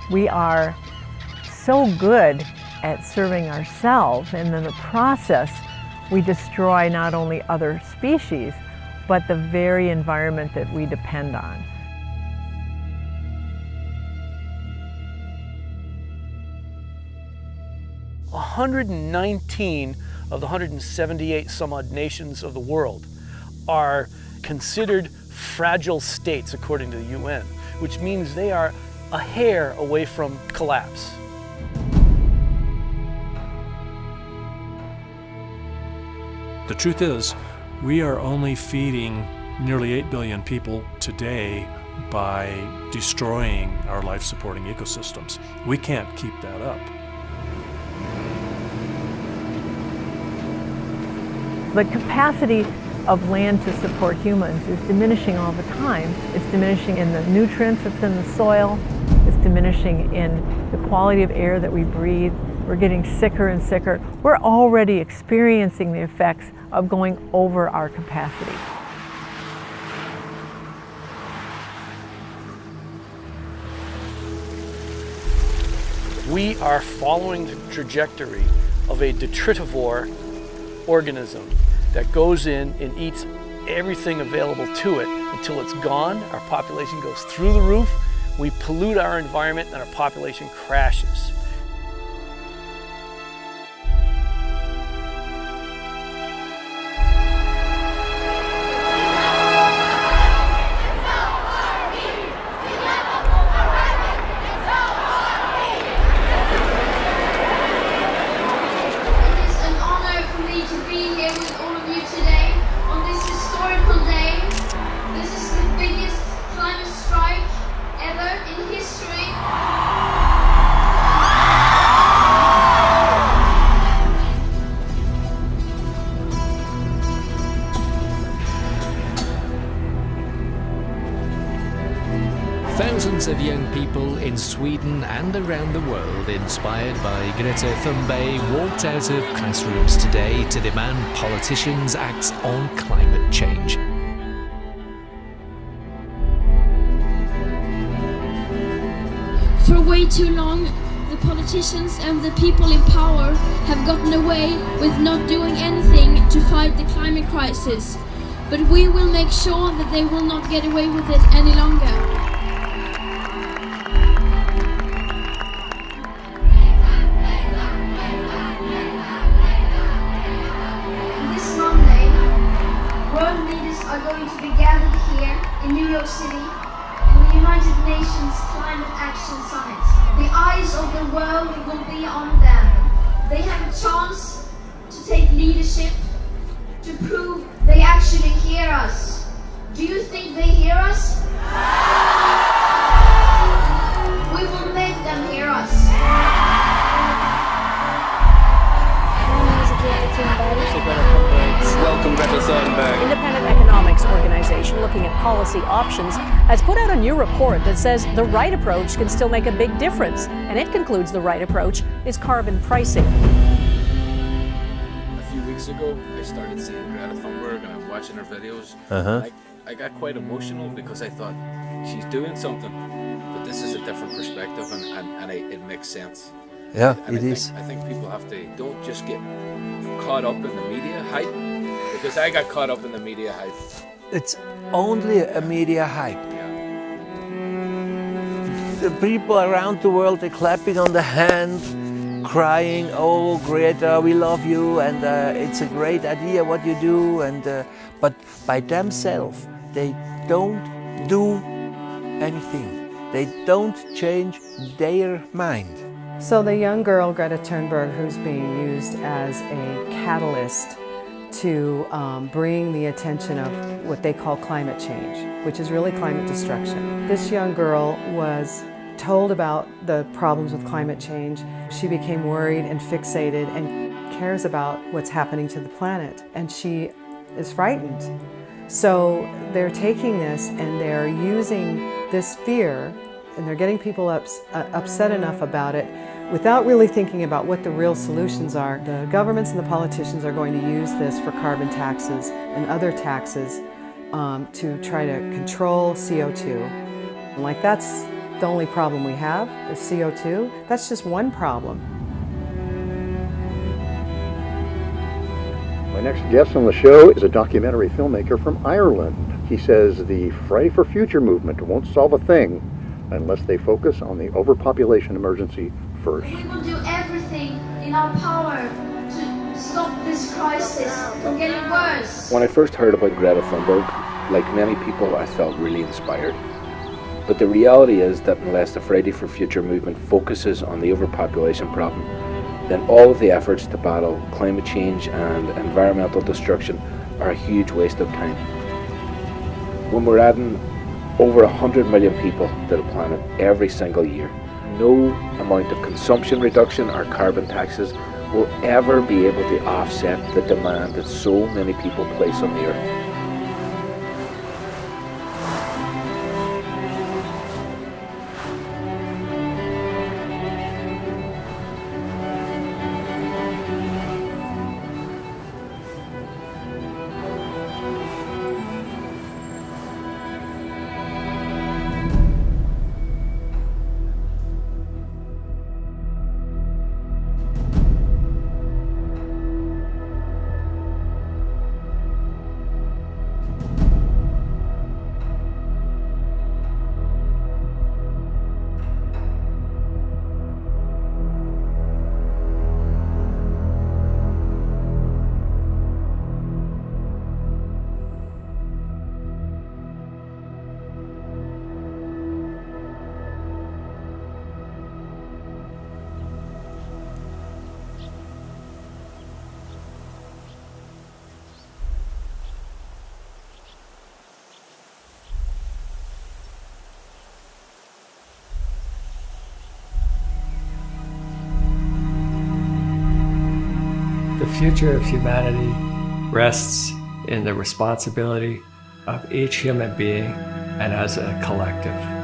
We are so good at serving ourselves, and in the process we destroy not only other species, but the very environment that we depend on. – 119 of the 178 some odd nations of the world are considered fragile states according to the UN, which means they are a hair away from collapse. The truth is, we are only feeding nearly 8 billion people today by destroying our life-supporting ecosystems. We can't keep that up. The capacity of land to support humans is diminishing all the time. It's diminishing in the nutrients that's in the soil. It's diminishing in the quality of air that we breathe. We're getting sicker and sicker. We're already experiencing the effects of going over our capacity. We are following the trajectory of a detritivore organism that goes in and eats everything available to it until it's gone. Our population goes through the roof, we pollute our environment, and our population crashes. Thousands of young people in Sweden and around the world, inspired by Greta Thunberg, walked out of classrooms today to demand politicians act on climate change. For way too long, the politicians and the people in power have gotten away with not doing anything to fight the climate crisis. But we will make sure that they will not get away with it any longer. In New York City, for the United Nations Climate Action Summit. The eyes of the world will be on them. They have a chance to take leadership, to prove they actually hear us. Do you think they hear us? We will make them hear us. Welcome, Greta Thunberg. Independent economics organization looking at policy options has put out a new report that says the right approach can still make a big difference, and it concludes the right approach is carbon pricing. A few weeks ago, I started seeing Greta Thunberg and I was watching her videos. I got quite emotional because I thought she's doing something, but this is a different perspective and it makes sense. Yeah, and it is. I think people have to, don't just get caught up in the media hype, because I got caught up in the media hype. It's only a media hype. Yeah. The people around the world, they're clapping on the hand, crying, "Oh, Greta, we love you, and it's a great idea what you do." And but by themselves, they don't do anything. They don't change their mind. So the young girl, Greta Thunberg, who's being used as a catalyst to bring the attention of what they call climate change, which is really climate destruction. This young girl was told about the problems with climate change. She became worried and fixated and cares about what's happening to the planet, and she is frightened. So they're taking this and they're using this fear, and they're getting people upset enough about it without really thinking about what the real solutions are. The governments and the politicians are going to use this for carbon taxes and other taxes to try to control CO2. Like, that's the only problem we have is CO2. That's just one problem. My next guest on the show is a documentary filmmaker from Ireland. He says the Friday for Future movement won't solve a thing unless they focus on the overpopulation emergency first. We will do everything in our power to stop this crisis from getting worse. When I first heard about Greta Thunberg, like many people, I felt really inspired. But the reality is that unless the Friday for Future movement focuses on the overpopulation problem, then all of the efforts to battle climate change and environmental destruction are a huge waste of time. When we're adding over 100 million people to the planet every single year, no amount of consumption reduction or carbon taxes will ever be able to offset the demand that so many people place on the earth. The future of humanity rests in the responsibility of each human being and as a collective.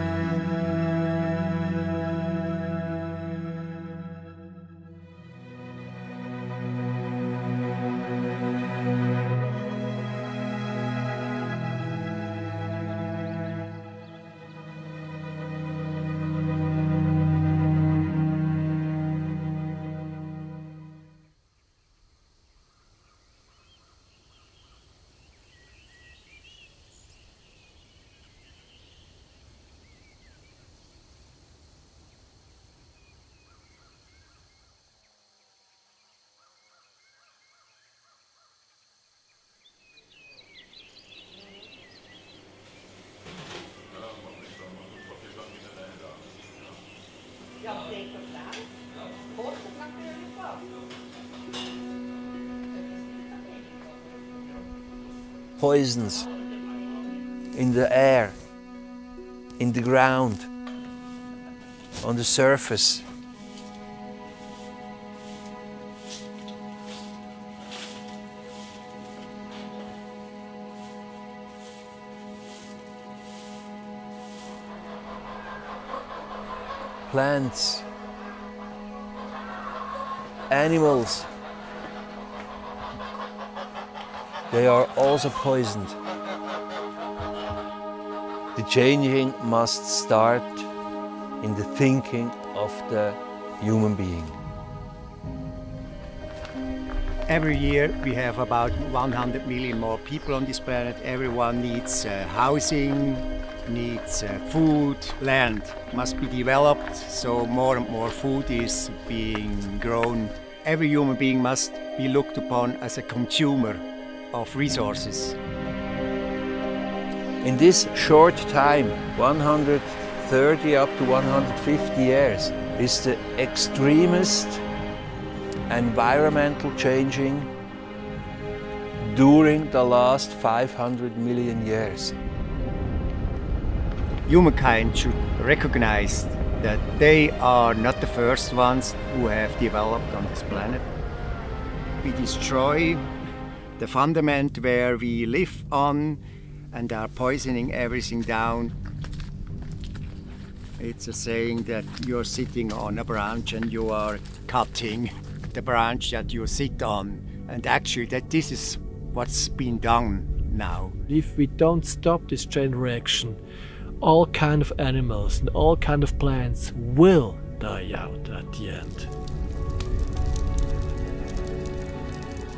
Poisons in the air, in the ground, on the surface. Plants, animals, they are also poisoned. The changing must start in the thinking of the human being. Every year we have about 100 million more people on this planet. Everyone needs housing, needs food, land must be developed, so more and more food is being grown. Every human being must be looked upon as a consumer of resources. In this short time, 130 up to 150 years, is the extremist environmental changing during the last 500 million years. Humankind should recognize that they are not the first ones who have developed on this planet. We destroy the fundament where we live on and are poisoning everything down. It's a saying that you're sitting on a branch and you are cutting the branch that you sit on. And actually that this is what's been done now. If we don't stop this chain reaction all kind of animals and all kind of plants will die out at the end.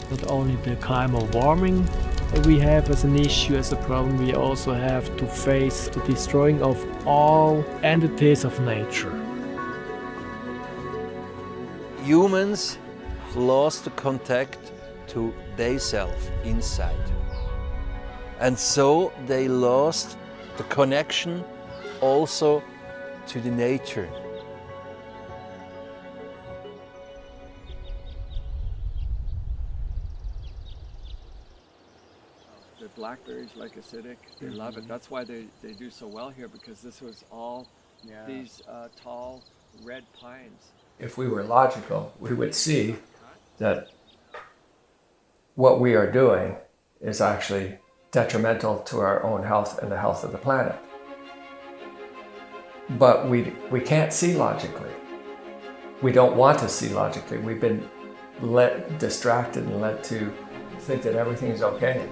Not only the climate warming that we have as an issue, as a problem, we also have to face the destroying of all entities of nature. Humans lost the contact to themselves inside. And so they lost the connection also to the nature. The blackberries, like acidic, they love it. That's why they do so well here, because this was all these tall red pines. If we were logical, we would see that what we are doing is actually detrimental to our own health and the health of the planet. But we can't see logically. We don't want to see logically. We've been distracted and led to think that everything's okay.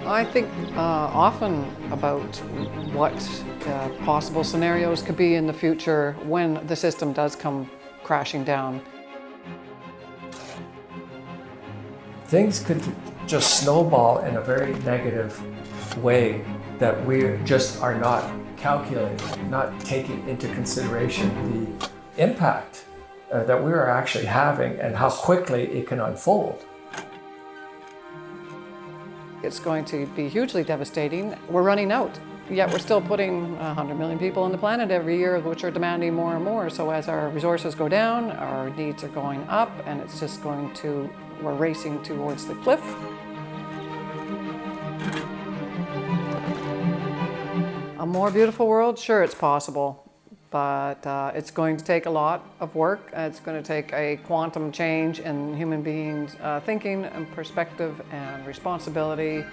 I think often about what possible scenarios could be in the future when the system does come crashing down. Things could just snowball in a very negative way that we just are not calculating, not taking into consideration the impact that we are actually having and how quickly it can unfold. It's going to be hugely devastating. We're running out, yet we're still putting 100 million people on the planet every year, which are demanding more and more. So as our resources go down, our needs are going up, and it's just going to, we're racing towards the cliff. A more beautiful world? Sure, it's possible. But it's going to take a lot of work. It's going to take a quantum change in human beings' thinking and perspective and responsibility.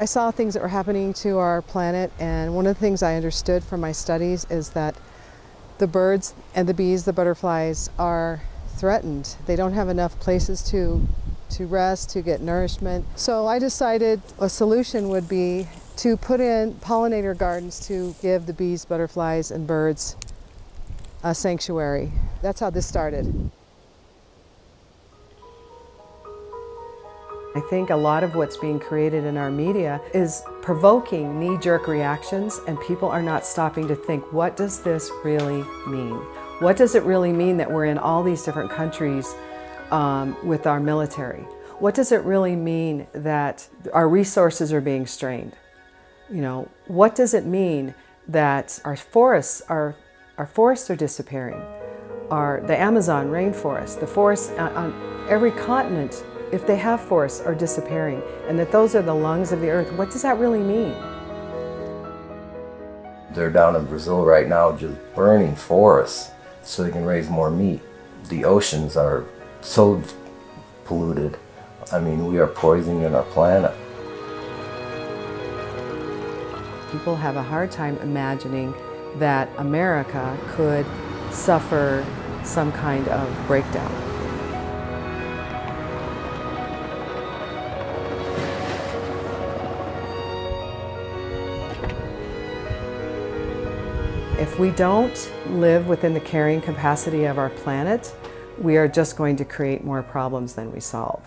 I saw things that were happening to our planet, and one of the things I understood from my studies is that the birds and the bees, the butterflies, are threatened. They don't have enough places to rest, to get nourishment. So I decided a solution would be to put in pollinator gardens to give the bees, butterflies, and birds a sanctuary. That's how this started. I think a lot of what's being created in our media is provoking knee-jerk reactions, and people are not stopping to think, what does this really mean? What does it really mean that we're in all these different countries with our military? What does it really mean that our resources are being strained? You know, what does it mean that our forests are disappearing? The Amazon rainforest, the forests on every continent, if they have forests, are disappearing, and that those are the lungs of the earth. What does that really mean? They're down in Brazil right now just burning forests so they can raise more meat. The oceans are so polluted. I mean, we are poisoning our planet. People have a hard time imagining that America could suffer some kind of breakdown. If we don't live within the carrying capacity of our planet, we are just going to create more problems than we solve.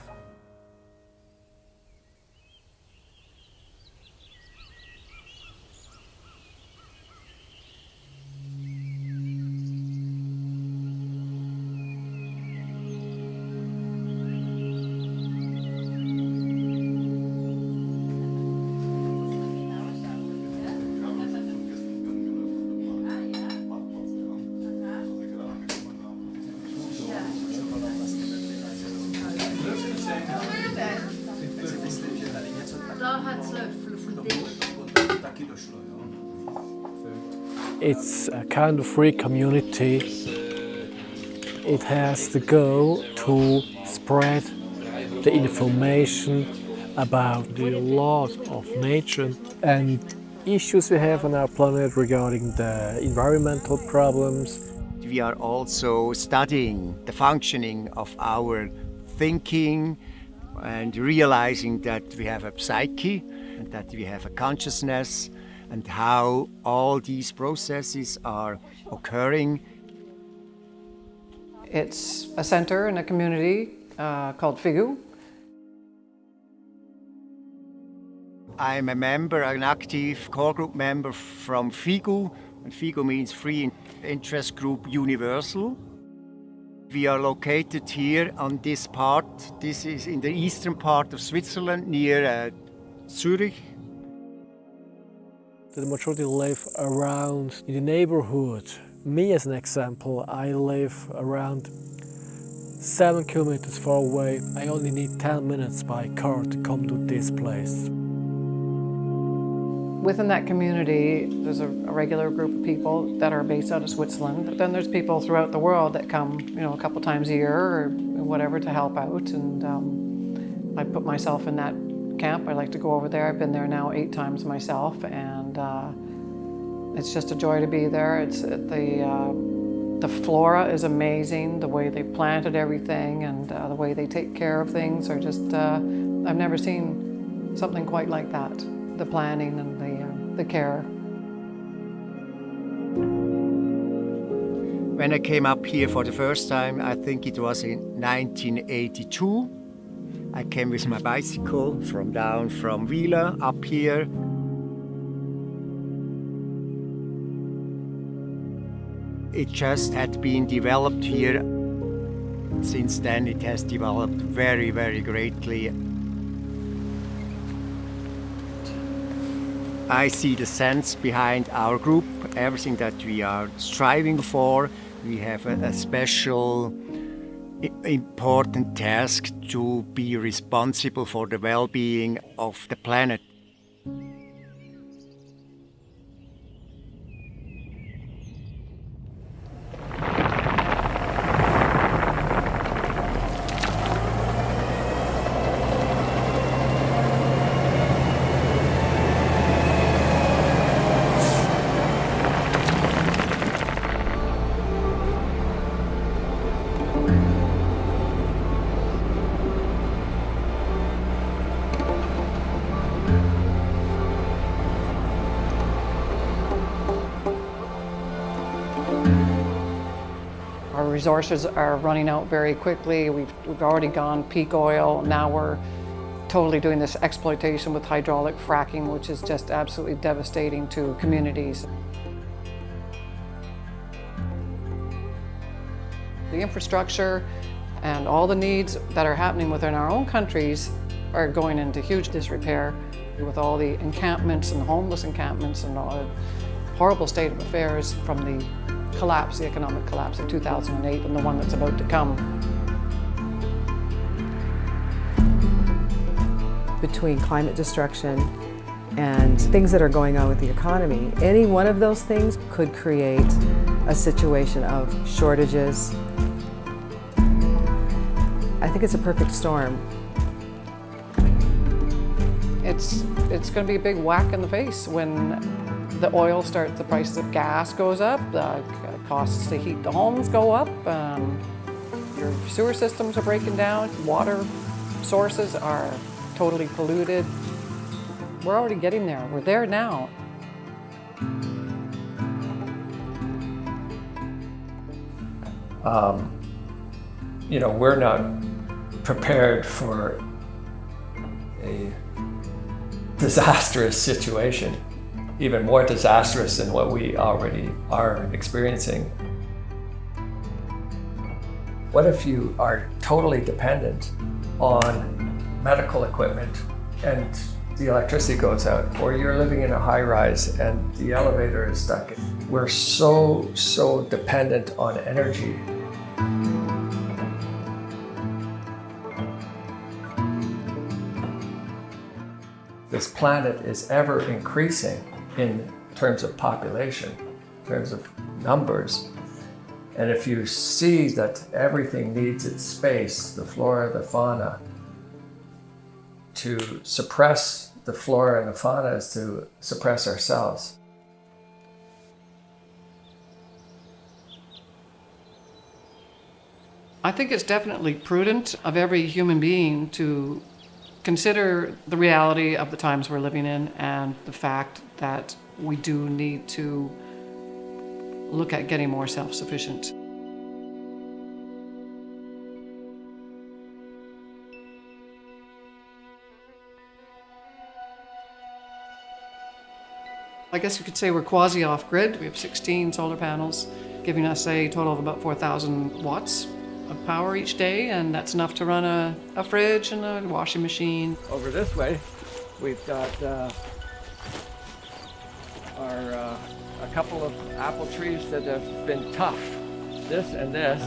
It's a kind of free community It has the goal to spread the information about the laws of nature and issues we have on our planet regarding the environmental problems. We are also studying the functioning of our thinking and realizing that we have a psyche and that we have a consciousness and how all these processes are occurring. It's a center in a community called FIGU. I'm a member, an active core group member from FIGU, and FIGU means Free Interest Group Universal. We are located here on this part. This is in the eastern part of Switzerland, near Zurich. The majority live around in the neighborhood. Me, as an example, I live around 7 kilometers far away. I only need 10 minutes by car to come to this place. Within that community, there's a regular group of people that are based out of Switzerland. But then there's people throughout the world that come, a couple times a year or whatever to help out. And I put myself in that camp. I like to go over there. I've been there now 8 times myself, and it's just a joy to be there. It's the flora is amazing. The way they've planted everything and the way they take care of things are just. I've never seen something quite like that. The planning and the care. When I came up here for the first time, I think it was in 1982. I came with my bicycle from Wheeler up here. It just had been developed here. Since then it has developed very, very greatly. I see the sense behind our group, everything that we are striving for. We have a special, important task to be responsible for the well-being of the planet. Our resources are running out very quickly. We've already gone peak oil. Now we're totally doing this exploitation with hydraulic fracking, which is just absolutely devastating to communities. The infrastructure and all the needs that are happening within our own countries are going into huge disrepair with all the encampments and the homeless encampments and all the horrible state of affairs from the collapse, the economic collapse of 2008 and the one that's about to come. Between climate destruction and things that are going on with the economy, any one of those things could create a situation of shortages. I think it's a perfect storm. It's going to be a big whack in the face when the oil starts, the prices of gas goes up, the costs to heat the homes go up, your sewer systems are breaking down, water sources are totally polluted. We're already getting there. We're there now. We're not prepared for a disastrous situation, even more disastrous than what we already are experiencing. What if you are totally dependent on medical equipment and the electricity goes out, or you're living in a high-rise and the elevator is stuck? We're so dependent on energy. This planet is ever increasing in terms of population, in terms of numbers. And if you see that everything needs its space, the flora, the fauna, to suppress the flora and the fauna is to suppress ourselves. I think it's definitely prudent of every human being to consider the reality of the times we're living in and the fact that we do need to look at getting more self-sufficient. I guess you could say we're quasi off-grid. We have 16 solar panels giving us a total of about 4,000 watts of power each day, and that's enough to run a fridge and a washing machine. Over this way, we've got a couple of apple trees that have been tough. This and this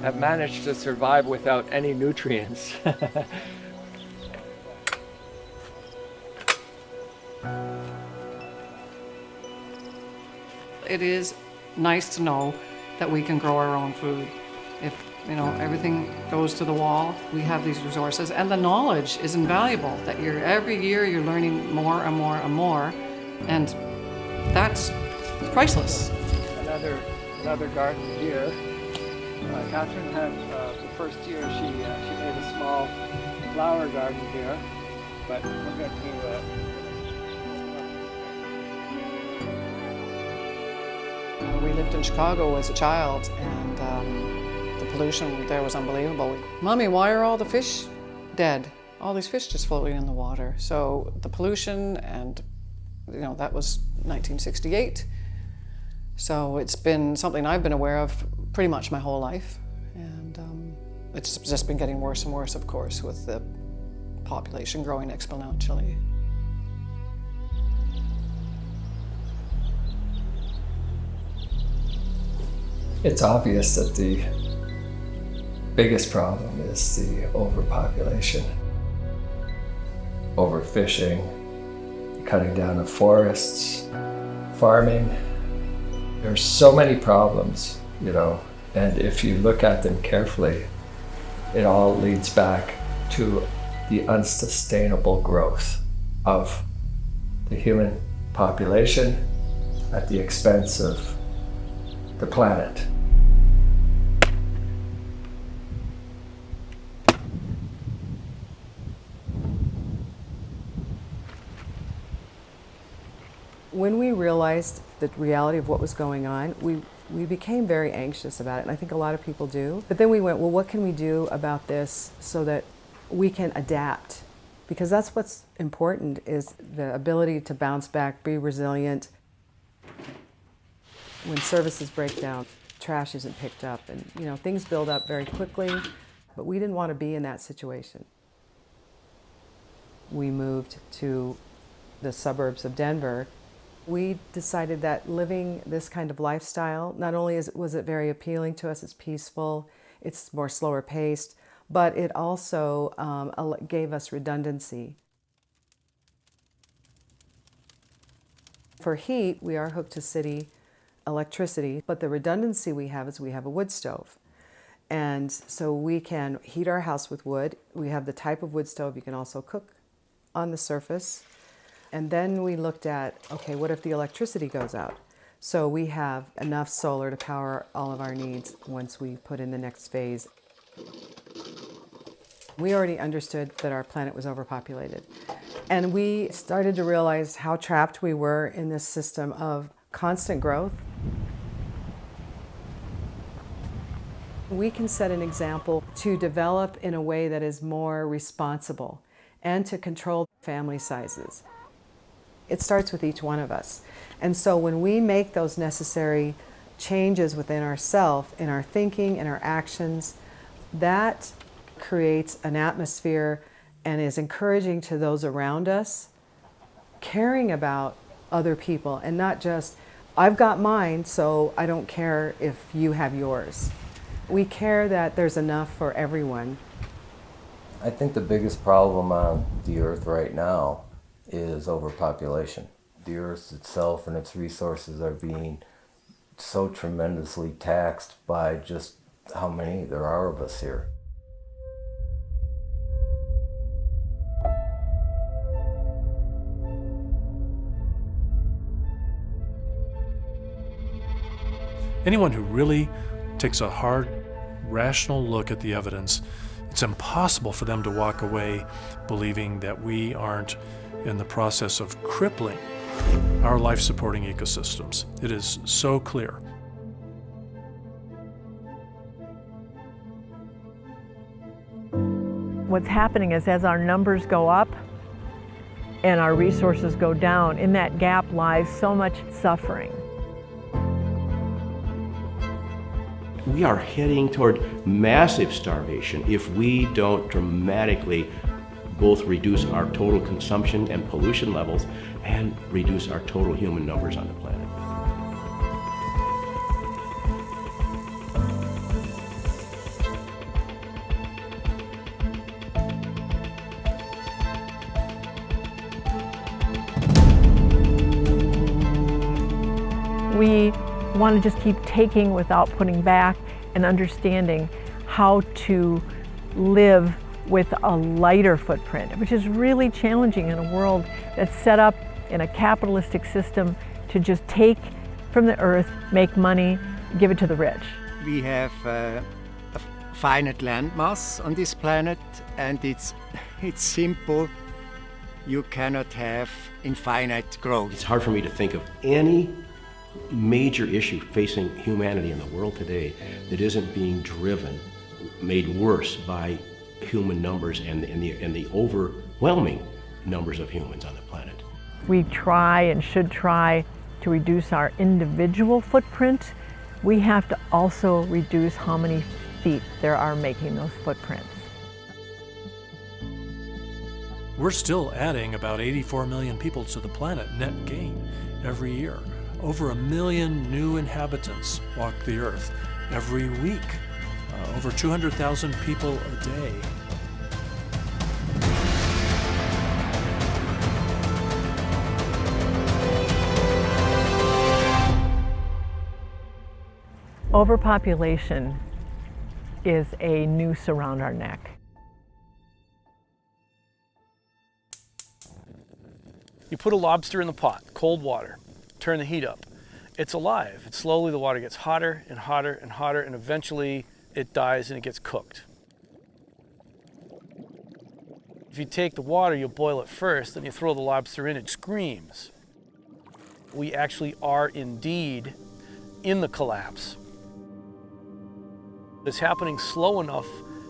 have managed to survive without any nutrients. It is nice to know that we can grow our own food. If everything goes to the wall, we have these resources, and the knowledge is invaluable. That every year you're learning more and more and more, and that's priceless. Another garden here. Catherine had the first year she made a small flower garden here, but we're going to. We lived in Chicago as a child, and the pollution there was unbelievable. Mommy, why are all the fish dead? All these fish just floating in the water. So the pollution, and that was 1968. So it's been something I've been aware of pretty much my whole life, and it's just been getting worse and worse, of course, with the population growing exponentially. It's obvious that the biggest problem is the overpopulation, overfishing, cutting down of forests, farming. There's so many problems, and if you look at them carefully, it all leads back to the unsustainable growth of the human population at the expense of the planet. When we realized the reality of what was going on, we became very anxious about it, and I think a lot of people do. But then we went, well, what can we do about this so that we can adapt? Because that's what's important, is the ability to bounce back, be resilient. When services break down, trash isn't picked up, and things build up very quickly, but we didn't want to be in that situation. We moved to the suburbs of Denver. We decided that living this kind of lifestyle, not only was it very appealing to us, it's peaceful, it's more slower paced, but it also gave us redundancy. For heat, we are hooked to city electricity, but the redundancy we have is we have a wood stove. And so we can heat our house with wood. We have the type of wood stove you can also cook on the surface. And then we looked at, okay, what if the electricity goes out? So we have enough solar to power all of our needs once we put in the next phase. We already understood that our planet was overpopulated. And we started to realize how trapped we were in this system of constant growth. We can set an example to develop in a way that is more responsible and to control family sizes. It starts with each one of us. And so when we make those necessary changes within ourselves, in our thinking, in our actions, that creates an atmosphere and is encouraging to those around us, caring about other people, and not just, I've got mine, so I don't care if you have yours. We care that there's enough for everyone. I think the biggest problem on the earth right now is overpopulation. The earth itself and its resources are being so tremendously taxed by just how many there are of us here. Anyone who really takes a hard, rational look at the evidence, it's impossible for them to walk away believing that we aren't in the process of crippling our life-supporting ecosystems. It is so clear. What's happening is as our numbers go up and our resources go down, in that gap lies so much suffering. We are heading toward massive starvation if we don't dramatically both reduce our total consumption and pollution levels and reduce our total human numbers on the planet. We want to just keep taking without putting back and understanding how to live with a lighter footprint, which is really challenging in a world that's set up in a capitalistic system to just take from the earth, make money, give it to the rich. We have a finite land mass on this planet, and it's simple. You cannot have infinite growth. It's hard for me to think of any major issue facing humanity in the world today that isn't being driven, made worse by human numbers and the overwhelming numbers of humans on the planet. We try and should try to reduce our individual footprint. We have to also reduce how many feet there are making those footprints. We're still adding about 84 million people to the planet net gain every year. Over 1 million new inhabitants walk the earth every week. Over 200,000 people a day. Overpopulation is a noose around our neck. You put a lobster in the pot, cold water, turn the heat up. It's alive. It's slowly, the water gets hotter and hotter and hotter, and eventually it dies and it gets cooked. If you take the water, you boil it first, then you throw the lobster in, it screams. We actually are indeed in the collapse. It's happening slow enough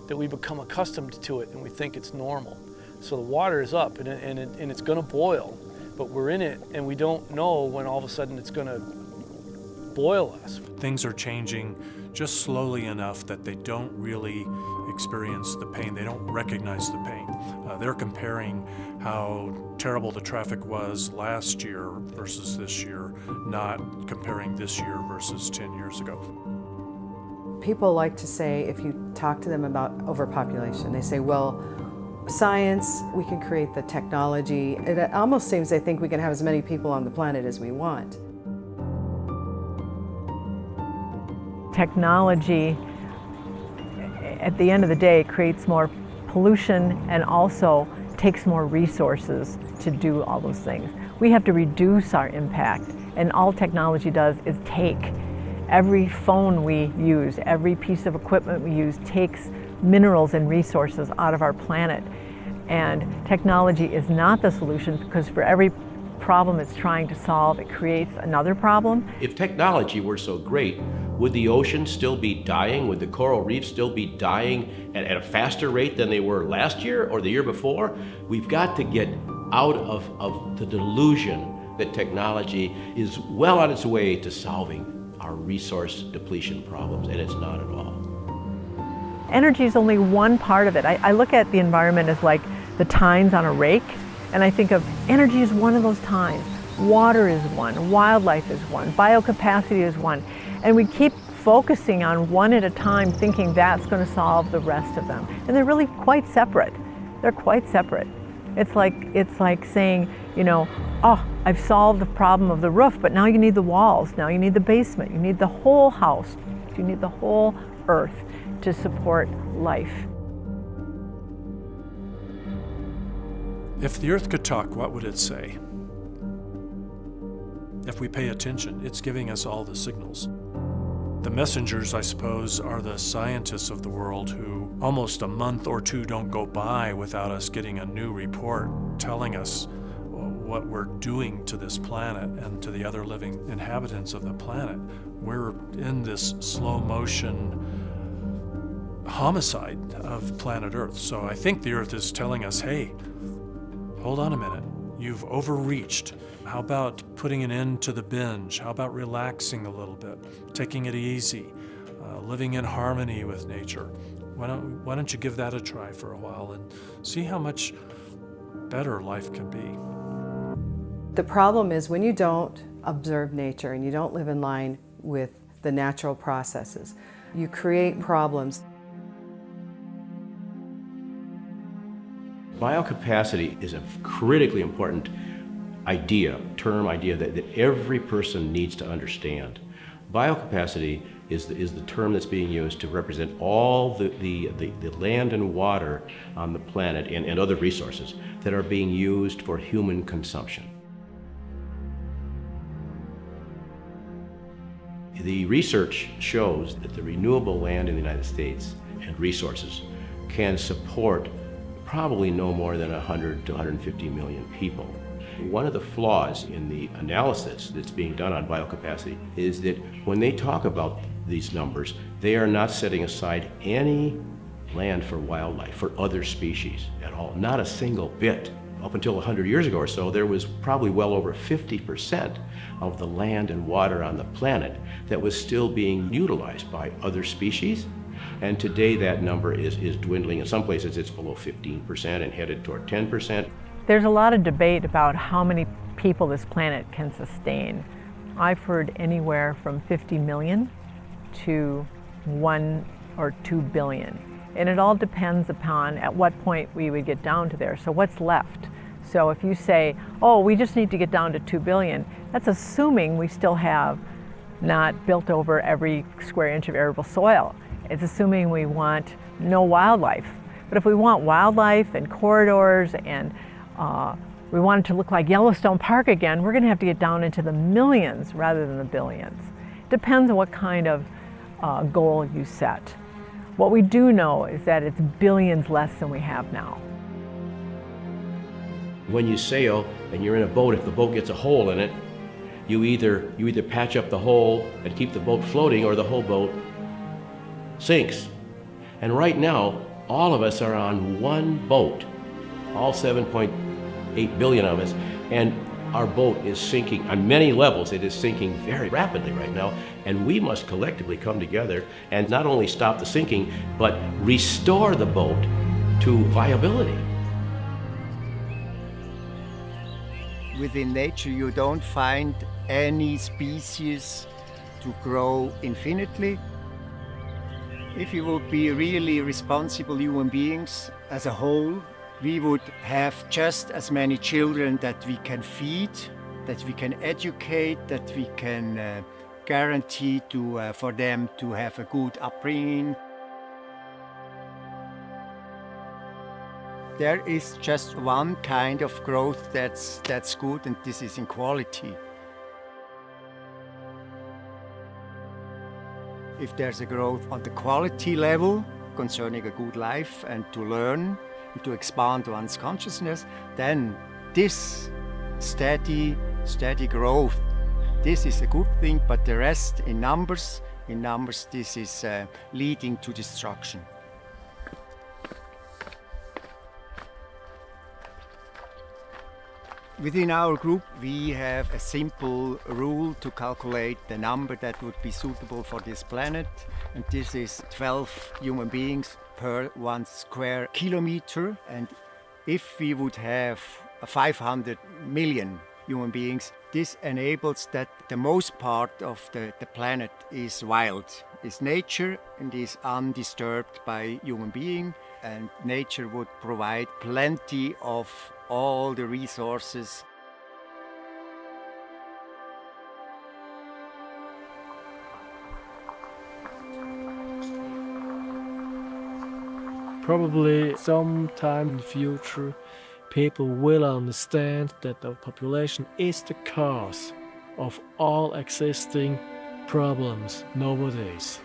that we become accustomed to it and we think it's normal. So the water is up and it's going to boil, but we're in it and we don't know when all of a sudden it's going to boil us. Things are changing just slowly enough that they don't really experience the pain. They don't recognize the pain. They're comparing how terrible the traffic was last year versus this year, not comparing this year versus 10 years ago. People like to say, if you talk to them about overpopulation, they say, well, science, we can create the technology. It almost seems they think we can have as many people on the planet as we want. Technology, at the end of the day, creates more pollution and also takes more resources to do all those things. We have to reduce our impact, and all technology does is take. Every phone we use, every piece of equipment we use takes minerals and resources out of our planet. And technology is not the solution, because for every problem it's trying to solve, it creates another problem. If technology were so great, would the oceans still be dying? Would the coral reefs still be dying at a faster rate than they were last year or the year before? We've got to get out of the delusion that technology is well on its way to solving our resource depletion problems, and it's not at all. Energy is only one part of it. I look at the environment as like the tines on a rake, and I think of energy as one of those tines. Water is one, wildlife is one, biocapacity is one. And we keep focusing on one at a time, thinking that's going to solve the rest of them. And they're really quite separate. They're quite separate. It's like saying, you know, oh, I've solved the problem of the roof, but now you need the walls, now you need the basement, you need the whole house, you need the whole earth to support life. If the earth could talk, what would it say? If we pay attention, it's giving us all the signals. The messengers, I suppose, are the scientists of the world who almost a month or two don't go by without us getting a new report telling us what we're doing to this planet and to the other living inhabitants of the planet. We're in this slow motion homicide of planet Earth. So I think the Earth is telling us, hey, hold on a minute, you've overreached. How about putting an end to the binge? How about relaxing a little bit, taking it easy, living in harmony with nature? Why don't you give that a try for a while and see how much better life can be? The problem is when you don't observe nature and you don't live in line with the natural processes, you create problems. Biocapacity is a critically important term idea that every person needs to understand. Biocapacity is the term that's being used to represent all the land and water on the planet and other resources that are being used for human consumption. The research shows that the renewable land in the United States and resources can support probably no more than 100 to 150 million people. One of the flaws in the analysis that's being done on biocapacity is that when they talk about these numbers, they are not setting aside any land for wildlife, for other species at all, not a single bit. Up until 100 years ago or so, there was probably well over 50% of the land and water on the planet that was still being utilized by other species. And today that number is dwindling. In some places it's below 15% and headed toward 10%. There's a lot of debate about how many people this planet can sustain. I've heard anywhere from 50 million to 1 or 2 billion. And it all depends upon at what point we would get down to there. So what's left? So if you say, oh, we just need to get down to 2 billion, that's assuming we still have not built over every square inch of arable soil. It's assuming we want no wildlife. But if we want wildlife and corridors and we want it to look like Yellowstone Park again, we're going to have to get down into the millions rather than the billions. Depends on what kind of goal you set. What we do know is that it's billions less than we have now. When you sail and you're in a boat, if the boat gets a hole in it, you either patch up the hole and keep the boat floating, or the whole boat sinks. And right now, all of us are on one boat, all 7.8 billion of us, and our boat is sinking on many levels. It is sinking very rapidly right now, and we must collectively come together and not only stop the sinking, but restore the boat to viability. Within nature, you don't find any species to grow infinitely. If we would be really responsible human beings as a whole, we would have just as many children that we can feed, that we can educate, that we can guarantee for them to have a good upbringing. There is just one kind of growth that's good, and this is in quality. If there's a growth on the quality level concerning a good life and to learn and to expand one's consciousness, then this steady growth, this is a good thing, but the rest in numbers, this is leading to destruction. Within our group, we have a simple rule to calculate the number that would be suitable for this planet, and this is 12 human beings per 1 square kilometer. And if we would have 500 million human beings, this enables that the most part of the planet is wild, is nature, and is undisturbed by human being. And nature would provide plenty of all the resources. Probably sometime in the future, people will understand that the population is the cause of all existing problems nowadays.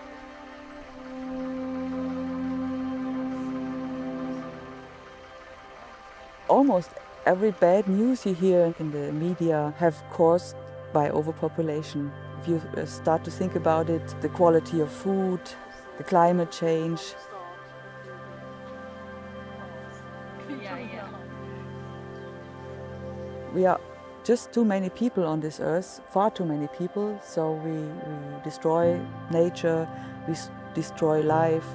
Almost every bad news you hear in the media have caused by overpopulation. If you start to think about it, the quality of food, the climate change. We are just too many people on this earth, far too many people, so we destroy nature, we destroy life.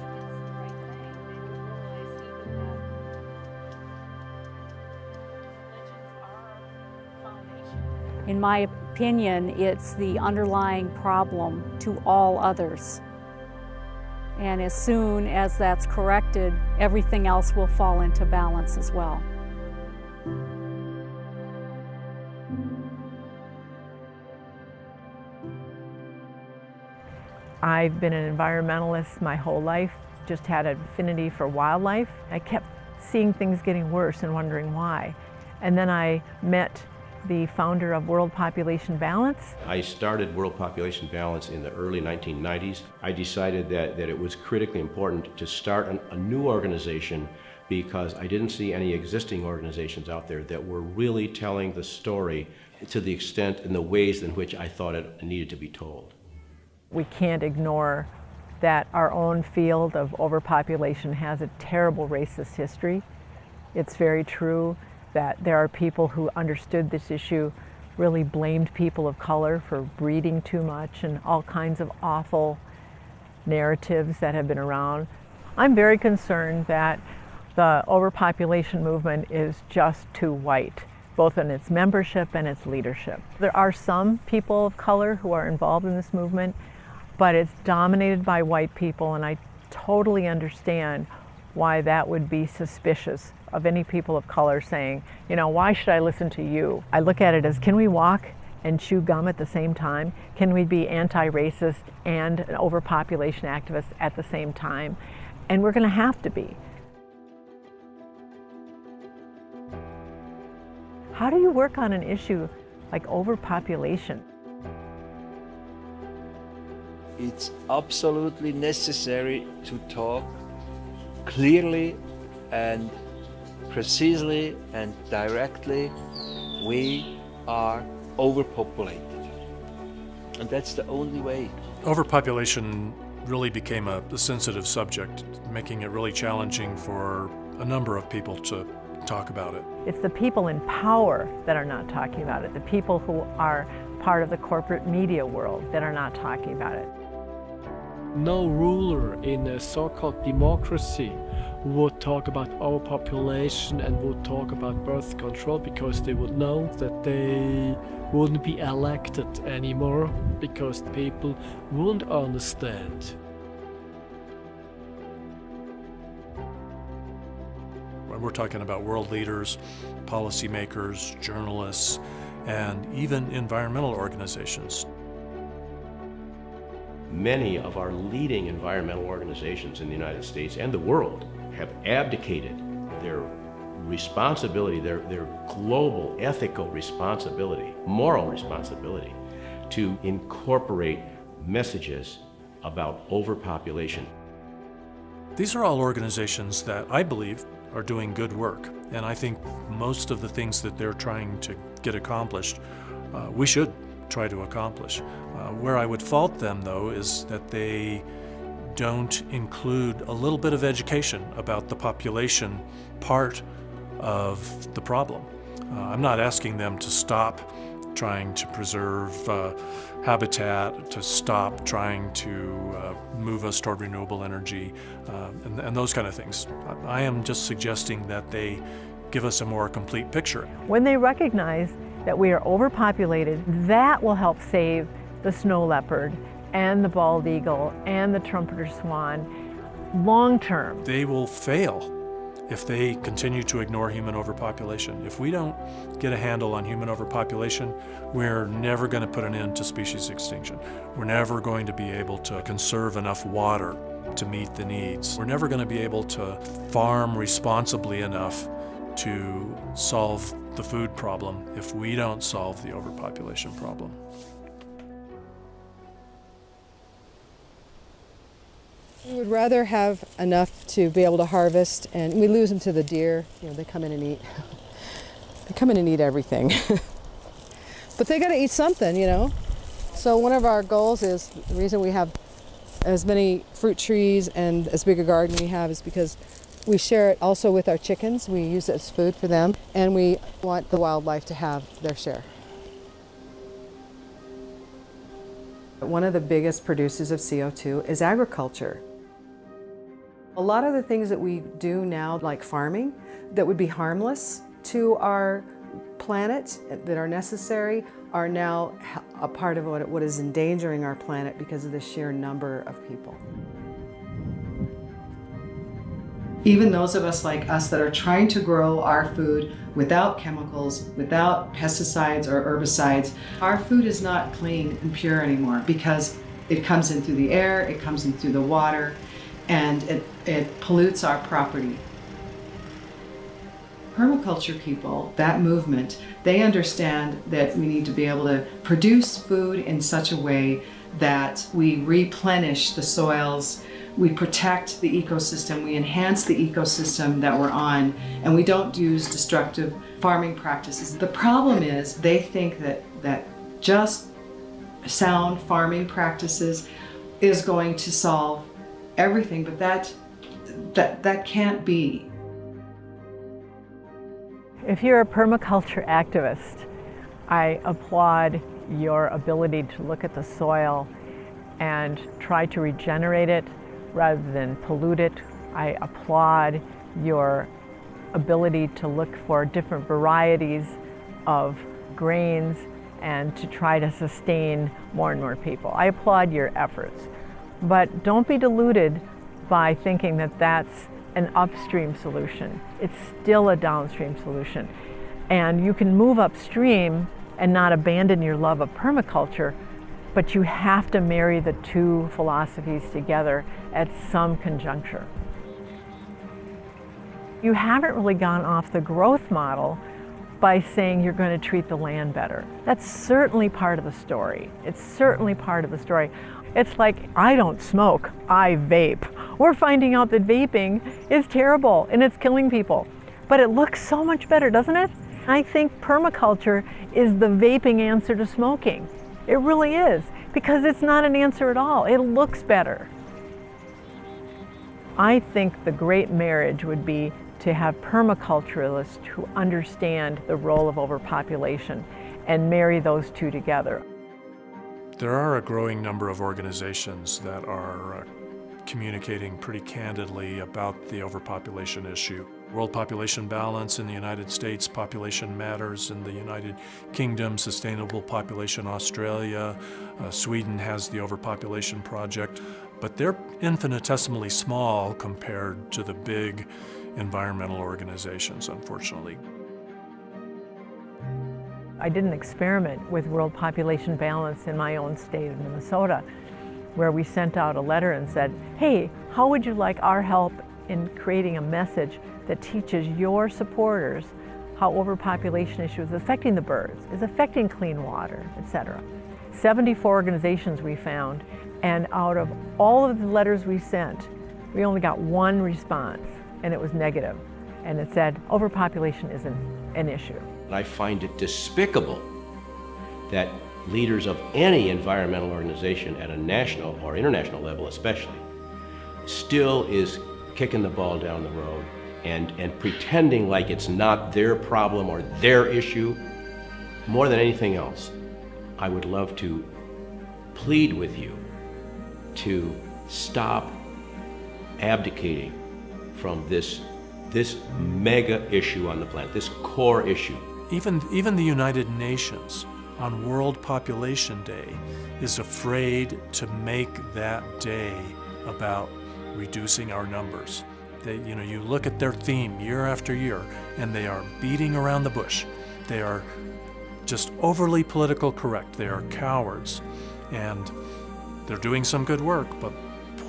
In my opinion, it's the underlying problem to all others. And as soon as that's corrected, everything else will fall into balance as well. I've been an environmentalist my whole life, just had an affinity for wildlife. I kept seeing things getting worse and wondering why. And then I met the founder of World Population Balance. I started World Population Balance in the early 1990s. I decided that it was critically important to start a new organization because I didn't see any existing organizations out there that were really telling the story to the extent and the ways in which I thought it needed to be told. We can't ignore that our own field of overpopulation has a terrible racist history. It's very true that there are people who understood this issue, really blamed people of color for breeding too much and all kinds of awful narratives that have been around. I'm very concerned that the overpopulation movement is just too white, both in its membership and its leadership. There are some people of color who are involved in this movement, but it's dominated by white people, and I totally understand why that would be suspicious of any people of color saying, you know, why should I listen to you? I look at it as, can we walk and chew gum at the same time? Can we be anti-racist and an overpopulation activist at the same time? And we're going to have to be. How do you work on an issue like overpopulation? It's absolutely necessary to talk clearly and precisely and directly. We are overpopulated, and that's the only way. Overpopulation really became a sensitive subject, making it really challenging for a number of people to talk about it. It's the people in power that are not talking about it, the people who are part of the corporate media world that are not talking about it. No ruler in a so-called democracy would talk about overpopulation and would talk about birth control because they would know that they wouldn't be elected anymore because people wouldn't understand. We're talking about world leaders, policymakers, journalists, and even environmental organizations. Many of our leading environmental organizations in the United States and the world have abdicated their responsibility, their global ethical responsibility, moral responsibility, to incorporate messages about overpopulation. These are all organizations that I believe are doing good work, and I think most of the things that they're trying to get accomplished, we should try to accomplish. Where I would fault them, though, is that they don't include a little bit of education about the population part of the problem. I'm not asking them to stop trying to preserve habitat, to stop trying to move us toward renewable energy, and those kind of things. I am just suggesting that they give us a more complete picture. When they recognize that we are overpopulated, that will help save the snow leopard and the bald eagle and the trumpeter swan long term. They will fail if they continue to ignore human overpopulation. If we don't get a handle on human overpopulation, we're never going to put an end to species extinction. We're never going to be able to conserve enough water to meet the needs. We're never going to be able to farm responsibly enough to solve the food problem if we don't solve the overpopulation problem. We would rather have enough to be able to harvest, and we lose them to the deer. You know, they come in and eat. They come in and eat everything. But they got to eat something, you know. So one of our goals is, the reason we have as many fruit trees and as big a garden we have is because we share it also with our chickens. We use it as food for them, and we want the wildlife to have their share. One of the biggest producers of CO2 is agriculture. A lot of the things that we do now, like farming, that would be harmless to our planet, that are necessary, are now a part of what is endangering our planet because of the sheer number of people. Even those of us like us that are trying to grow our food without chemicals, without pesticides or herbicides, our food is not clean and pure anymore because it comes in through the air, it comes in through the water, and it pollutes our property. Permaculture people, that movement, they understand that we need to be able to produce food in such a way that we replenish the soils, we protect the ecosystem, we enhance the ecosystem that we're on, and we don't use destructive farming practices. The problem is they think that just sound farming practices is going to solve everything, but that can't be. If you're a permaculture activist, I applaud your ability to look at the soil and try to regenerate it rather than pollute it. I applaud your ability to look for different varieties of grains and to try to sustain more and more people. I applaud your efforts, but don't be deluded by thinking that that's an upstream solution. It's still a downstream solution. And you can move upstream and not abandon your love of permaculture, but you have to marry the two philosophies together at some conjuncture. You haven't really gone off the growth model by saying you're going to treat the land better. That's certainly part of the story. It's certainly part of the story. It's like, I don't smoke, I vape. We're finding out that vaping is terrible and it's killing people. But it looks so much better, doesn't it? I think permaculture is the vaping answer to smoking. It really is, because it's not an answer at all. It looks better. I think the great marriage would be to have permaculturalists who understand the role of overpopulation and marry those two together. There are a growing number of organizations that are communicating pretty candidly about the overpopulation issue. World Population Balance in the United States, Population Matters in the United Kingdom, Sustainable Population Australia, Sweden has the Overpopulation Project, but they're infinitesimally small compared to the big environmental organizations, unfortunately. I did an experiment with World Population Balance in my own state of Minnesota, where we sent out a letter and said, hey, how would you like our help in creating a message that teaches your supporters how overpopulation issues is affecting the birds, is affecting clean water, etc. 74 organizations we found, and out of all of the letters we sent, we only got one response, and it was negative. And it said, overpopulation isn't an issue. I find it despicable that leaders of any environmental organization at a national or international level especially still is kicking the ball down the road and pretending like it's not their problem or their issue. More than anything else, I would love to plead with you to stop abdicating from this mega issue on the planet, this core issue. Even the United Nations on World Population Day is afraid to make that day about reducing our numbers. You look at their theme year after year, and they are beating around the bush. They are just overly political correct. They are cowards, and they're doing some good work, but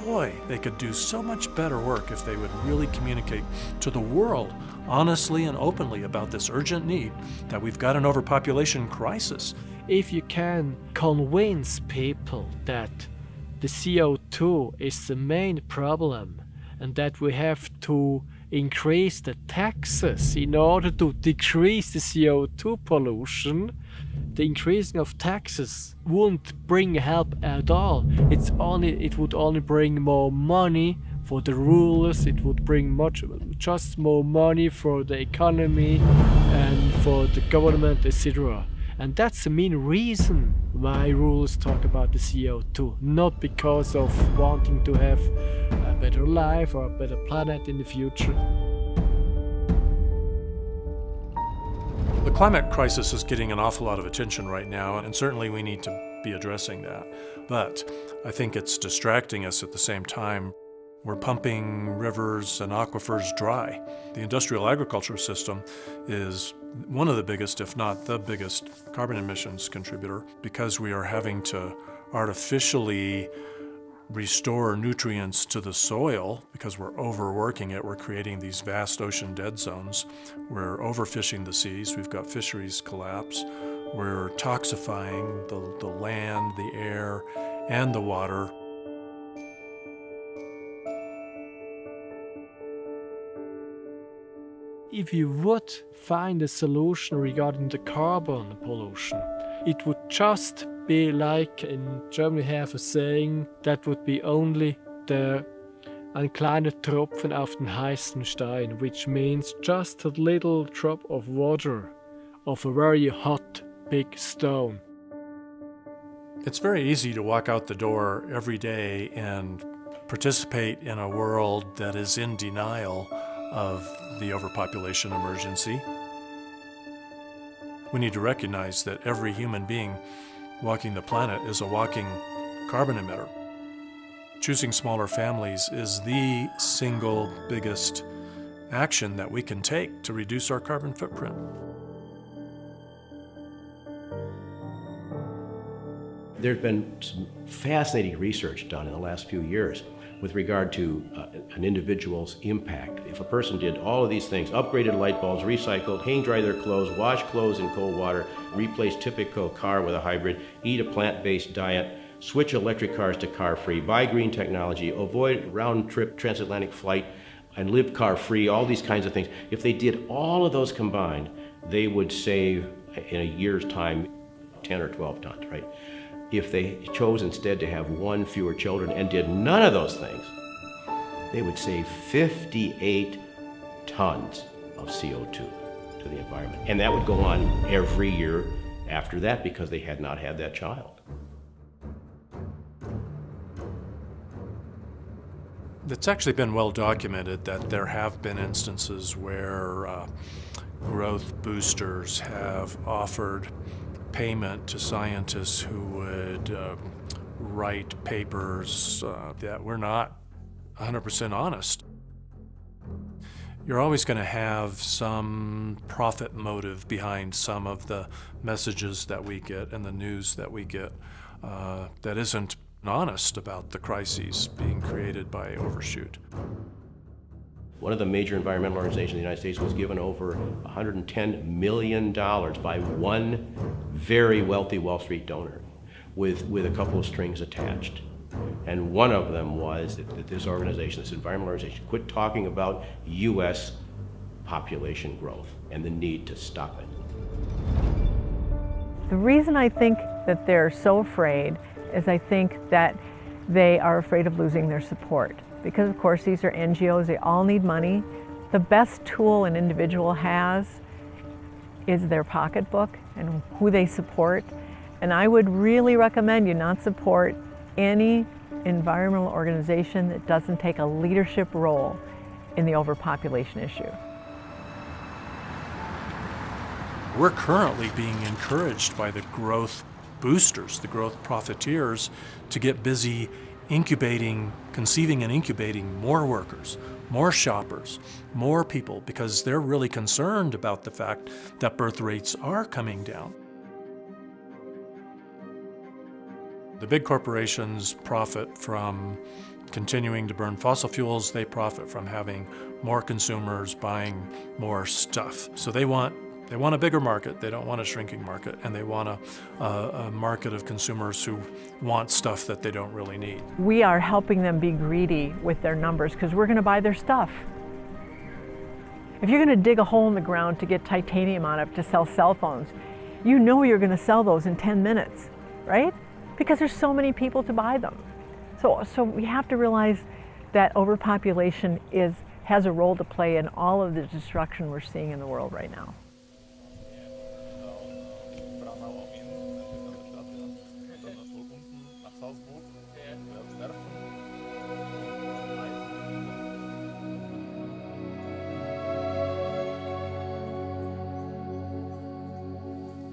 boy, they could do so much better work if they would really communicate to the world honestly and openly about this urgent need that we've got an overpopulation crisis. If you can convince people that the CO2 is the main problem and that we have to increase the taxes in order to decrease the CO2 pollution, the increasing of taxes won't bring help at all. It would only bring more money for the rulers. It would bring just more money for the economy and for the government, etc. And that's the main reason why rulers talk about the CO2, not because of wanting to have a better life or a better planet in the future. The climate crisis is getting an awful lot of attention right now, and certainly we need to be addressing that. But I think it's distracting us at the same time. We're pumping rivers and aquifers dry. The industrial agriculture system is one of the biggest, if not the biggest, carbon emissions contributor because we are having to artificially restore nutrients to the soil because we're overworking it. We're creating these vast ocean dead zones. We're overfishing the seas. We've got fisheries collapse. We're toxifying the land, the air, and the water. If you would find a solution regarding the carbon pollution, it would just be like in Germany have a saying that would be only ein kleiner Tropfen auf den heißen Stein, which means just a little drop of water of a very hot big stone. It's very easy to walk out the door every day and participate in a world that is in denial of the overpopulation emergency. We need to recognize that every human being walking the planet is a walking carbon emitter. Choosing smaller families is the single biggest action that we can take to reduce our carbon footprint. There's been some fascinating research done in the last few years with regard to an individual's impact. If a person did all of these things, upgraded light bulbs, recycled, hang dry their clothes, wash clothes in cold water, replace typical car with a hybrid, eat a plant-based diet, switch electric cars to car-free, buy green technology, avoid round-trip transatlantic flight, and live car-free, all these kinds of things. If they did all of those combined, they would save, in a year's time, 10 or 12 tons, right? If they chose instead to have one fewer children and did none of those things, they would save 58 tons of CO2 to the environment. And that would go on every year after that because they had not had that child. It's actually been well documented that there have been instances where growth boosters have offered payment to scientists who would write papers that were not 100% honest. You're always going to have some profit motive behind some of the messages that we get and the news that we get that isn't honest about the crises being created by overshoot. One of the major environmental organizations in the United States was given over $110 million by one very wealthy Wall Street donor with a couple of strings attached. And one of them was that this organization, this environmental organization, quit talking about U.S. population growth and the need to stop it. The reason I think that they're so afraid is I think that they are afraid of losing their support. Because of course these are NGOs, they all need money. The best tool an individual has is their pocketbook and who they support. And I would really recommend you not support any environmental organization that doesn't take a leadership role in the overpopulation issue. We're currently being encouraged by the growth boosters, the growth profiteers, to get busy conceiving and incubating more workers, more shoppers, more people, because they're really concerned about the fact that birth rates are coming down. The big corporations profit from continuing to burn fossil fuels. They profit from having more consumers buying more stuff. So they want a bigger market. They don't want a shrinking market, and they want a market of consumers who want stuff that they don't really need. We are helping them be greedy with their numbers because we're going to buy their stuff. If you're going to dig a hole in the ground to get titanium out of it to sell cell phones, you know you're going to sell those in 10 minutes, right? Because there's so many people to buy them. So we have to realize that overpopulation has a role to play in all of the destruction we're seeing in the world right now.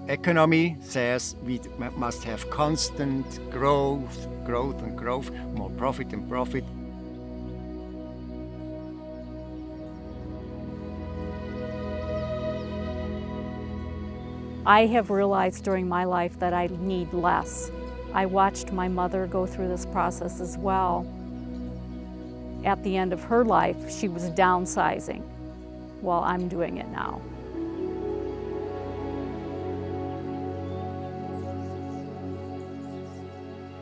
Economy says we must have constant growth, more profit and profit. I have realized during my life that I need less. I watched my mother go through this process as well. At the end of her life, she was downsizing while I'm doing it now.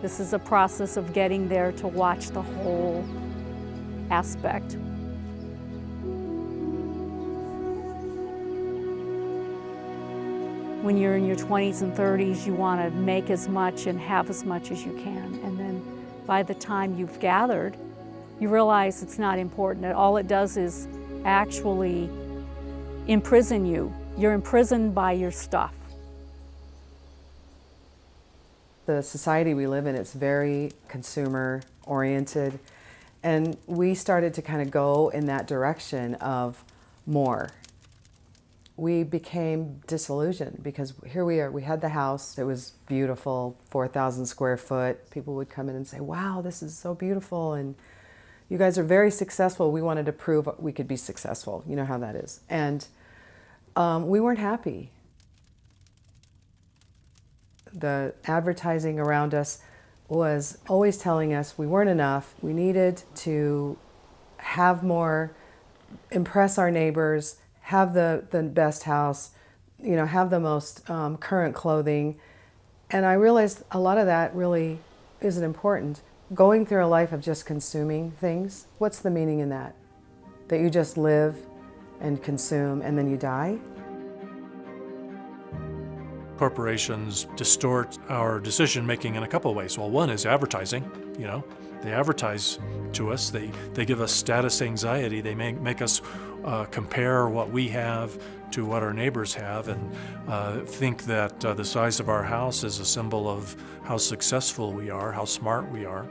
This is a process of getting there to watch the whole aspect. When you're in your 20s and 30s, you want to make as much and have as much as you can. And then by the time you've gathered, you realize it's not important. All it does is actually imprison you. You're imprisoned by your stuff. The society we live in, it's very consumer oriented, and we started to kind of go in that direction of more. We became disillusioned because here we are, we had the house, it was beautiful, 4,000 square foot. People would come in and say, wow, this is so beautiful, and you guys are very successful. We wanted to prove we could be successful. You know how that is. And we weren't happy. The advertising around us was always telling us we weren't enough. We needed to have more, impress our neighbors, have the best house, you know, have the most current clothing. And I realized a lot of that really isn't important. Going through a life of just consuming things, what's the meaning in that? That you just live and consume and then you die? Corporations distort our decision-making in a couple of ways. Well, one is advertising. You know, they advertise to us. They give us status anxiety. They make us compare what we have to what our neighbors have, and think that the size of our house is a symbol of how successful we are, how smart we are.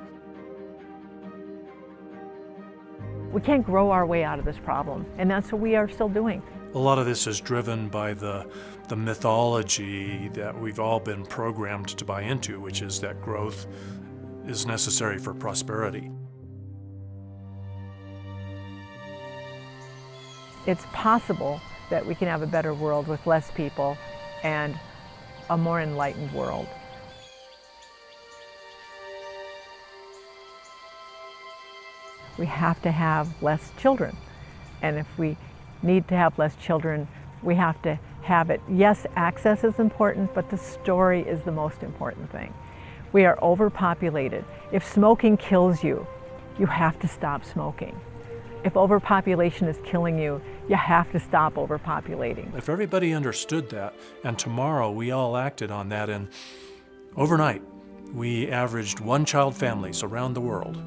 We can't grow our way out of this problem, and that's what we are still doing. A lot of this is driven by the mythology that we've all been programmed to buy into, which is that growth is necessary for prosperity. It's possible that we can have a better world with less people and a more enlightened world. We have to have less children, and if we need to have less children, we have to have it. Yes, access is important, but the story is the most important thing. We are overpopulated. If smoking kills you, you have to stop smoking. If overpopulation is killing you, you have to stop overpopulating. If everybody understood that, and tomorrow we all acted on that, and overnight we averaged one-child families around the world,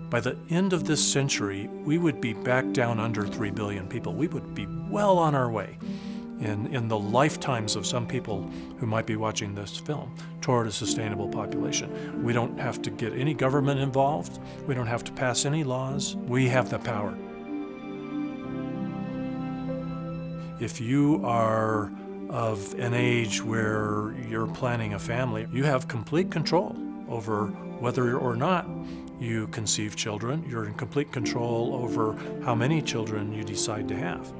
by the end of this century, we would be back down under 3 billion people. We would be well on our way in the lifetimes of some people who might be watching this film toward a sustainable population. We don't have to get any government involved. We don't have to pass any laws. We have the power. If you are of an age where you're planning a family, you have complete control over whether or not you conceive children, you're in complete control over how many children you decide to have.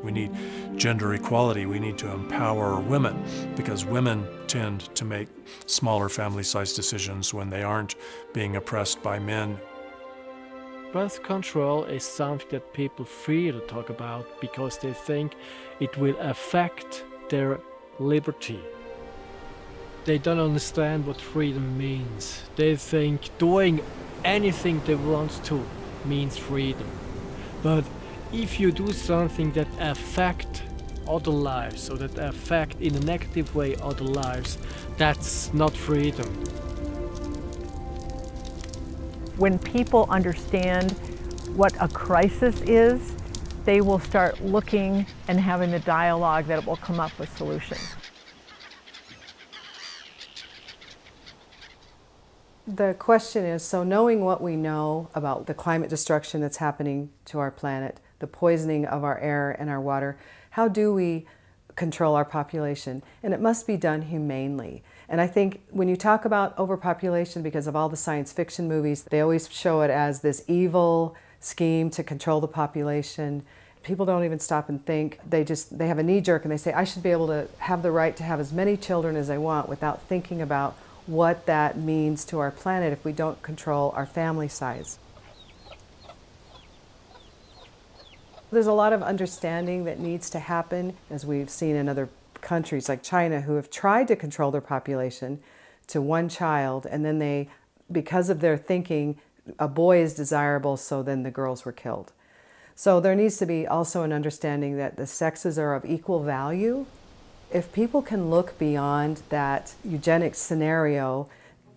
We need gender equality. We need to empower women, because women tend to make smaller family-sized decisions when they aren't being oppressed by men. Birth control is something that people fear to talk about because they think it will affect their liberty. They don't understand what freedom means. They think doing anything they want to means freedom. But if you do something that affects other lives, or that affect in a negative way other lives, that's not freedom. When people understand what a crisis is, they will start looking and having a dialogue that will come up with solutions. The question is, so knowing what we know about the climate destruction that's happening to our planet, the poisoning of our air and our water, how do we control our population? And it must be done humanely. And I think when you talk about overpopulation, because of all the science fiction movies, they always show it as this evil scheme to control the population. People don't even stop and think. They have a knee jerk and they say, I should be able to have the right to have as many children as I want, without thinking about what that means to our planet if we don't control our family size. There's a lot of understanding that needs to happen, as we've seen in other countries like China, who have tried to control their population to one child, and then they, because of their thinking, a boy is desirable, so then the girls were killed. So there needs to be also an understanding that the sexes are of equal value. If people can look beyond that eugenics scenario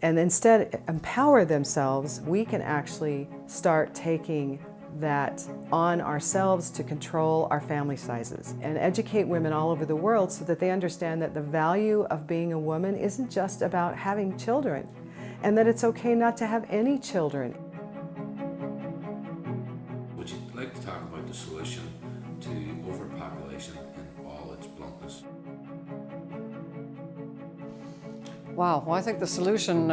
and instead empower themselves, we can actually start taking that on ourselves to control our family sizes and educate women all over the world so that they understand that the value of being a woman isn't just about having children, and that it's okay not to have any children. Would you like to talk about the solution to overpopulation in all its bluntness? Wow, well, I think the solution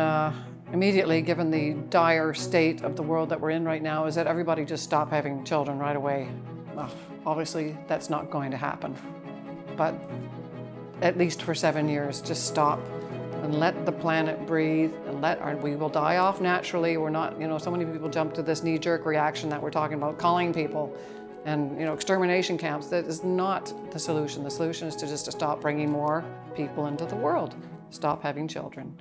immediately, given the dire state of the world that we're in right now, is that everybody just stop having children right away. Well, obviously, that's not going to happen. But at least for 7 years, just stop and let the planet breathe, and we will die off naturally. We're not, so many people jump to this knee-jerk reaction that we're talking about, calling people and, extermination camps. That is not the solution. The solution is to stop bringing more people into the world. Stop having children.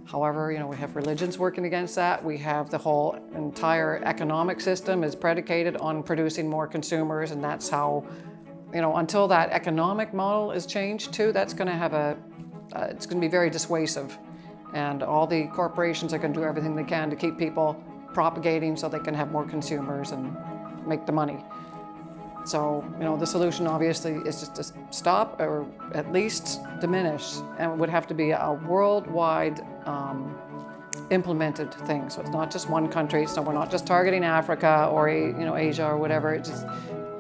However, we have religions working against that. We have the whole entire economic system is predicated on producing more consumers, and that's how, until that economic model is changed too, that's going to have it's going to be very dissuasive. And all the corporations are going to do everything they can to keep people propagating so they can have more consumers and make the money. So, the solution obviously is just to stop or at least diminish, and it would have to be a worldwide implemented thing. So it's not just one country, so we're not just targeting Africa or Asia or whatever. It's just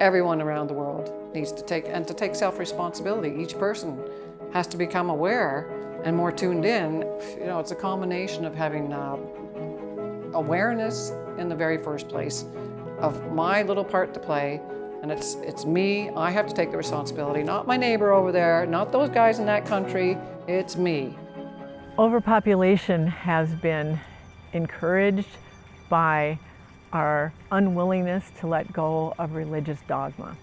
everyone around the world needs to take self-responsibility. Each person has to become aware and more tuned in. It's a combination of having awareness in the very first place of my little part to play. And it's me. I have to take the responsibility, not my neighbor over there, not those guys in that country. It's me. Overpopulation has been encouraged by our unwillingness to let go of religious dogma.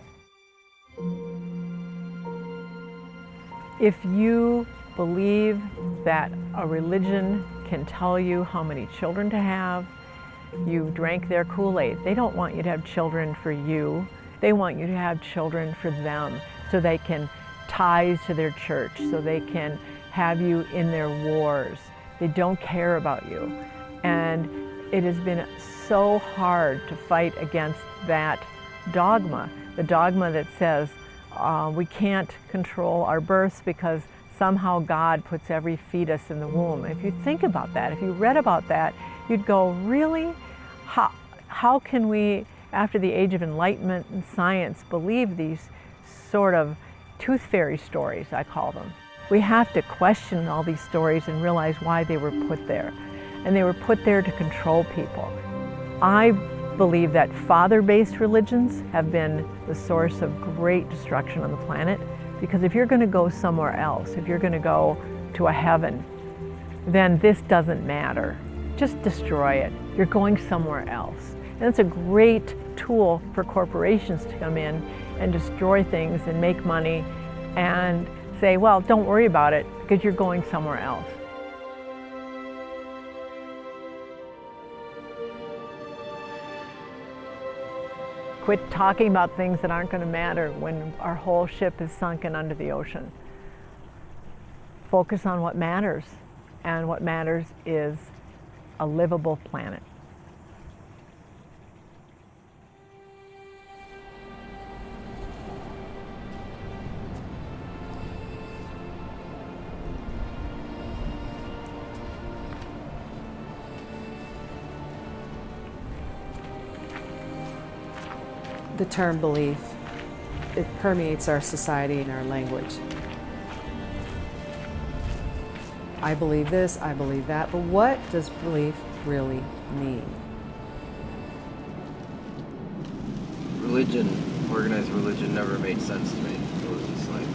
If you believe that a religion can tell you how many children to have, you drank their Kool-Aid. They don't want you to have children for you. They want you to have children for them so they can ties to their church, so they can have you in their wars. They don't care about you. And it has been so hard to fight against that dogma, the dogma that says we can't control our births because somehow God puts every fetus in the womb. If you think about that, if you read about that, you'd go, really? How can we, after the age of enlightenment and science, believe these sort of tooth fairy stories, I call them? We have to question all these stories and realize why they were put there. and they were put there to control people. I believe that father-based religions have been the source of great destruction on the planet, because if you're going to go somewhere else, if you're going to go to a heaven, then this doesn't matter. Just destroy it. You're going somewhere else. And it's a great tool for corporations to come in and destroy things and make money and say, well, don't worry about it because you're going somewhere else. Quit talking about things that aren't going to matter when our whole ship is sunken under the ocean. Focus on what matters, and what matters is a livable planet. The term belief, it permeates our society and our language. I believe this, I believe that, but what does belief really mean? Religion, organized religion, never made sense to me. It was just like,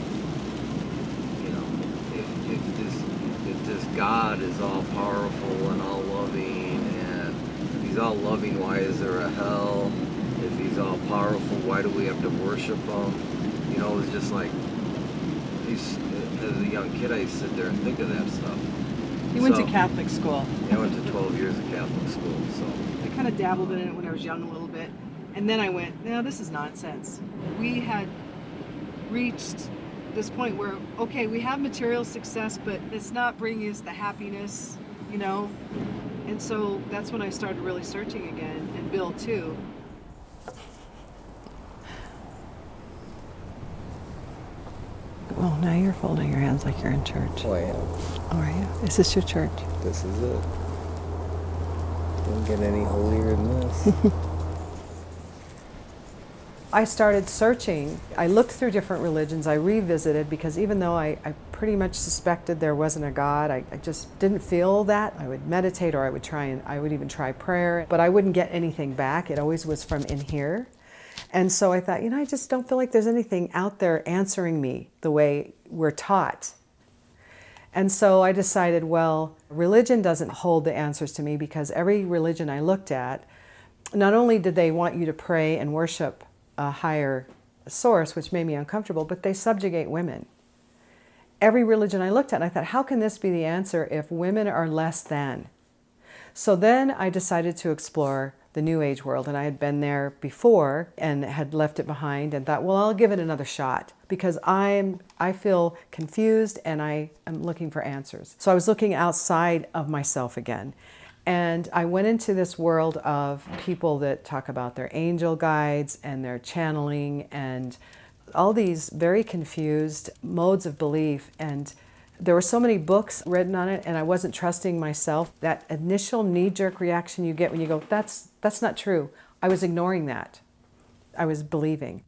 you know, if this God is all powerful and all loving, and if he's all loving, why is there a hell? If he's all powerful, why do we have to worship him? You know, it was just like, as a young kid, I used to sit there and think of that stuff. You went to Catholic school. Yeah, I went to 12 years of Catholic school, so. I kind of dabbled in it when I was young a little bit. And then I went, no, this is nonsense. We had reached this point where, okay, we have material success, but it's not bringing us the happiness, you know? And so that's when I started really searching again, and Bill too. Oh, now you're folding your hands like you're in church. Oh, I am. Oh, are you? Is this your church? This is it. Don't get any holier than this. I started searching. I looked through different religions. I revisited, because even though I pretty much suspected there wasn't a God, I just didn't feel that. I would meditate, or I would even try prayer, but I wouldn't get anything back. It always was from in here. And so I thought, you know, I just don't feel like there's anything out there answering me the way we're taught. And so I decided, well, religion doesn't hold the answers to me, because every religion I looked at, not only did they want you to pray and worship a higher source, which made me uncomfortable, but they subjugate women. Every religion I looked at, I thought, how can this be the answer if women are less than? So then I decided to explore the New Age world, and I had been there before and had left it behind and thought, well, I'll give it another shot, because I feel confused and I am looking for answers. So I was looking outside of myself again, and I went into this world of people that talk about their angel guides and their channeling and all these very confused modes of belief. And there were so many books written on it, and I wasn't trusting myself. That initial knee-jerk reaction you get when you go, that's not true. I was ignoring that. I was believing.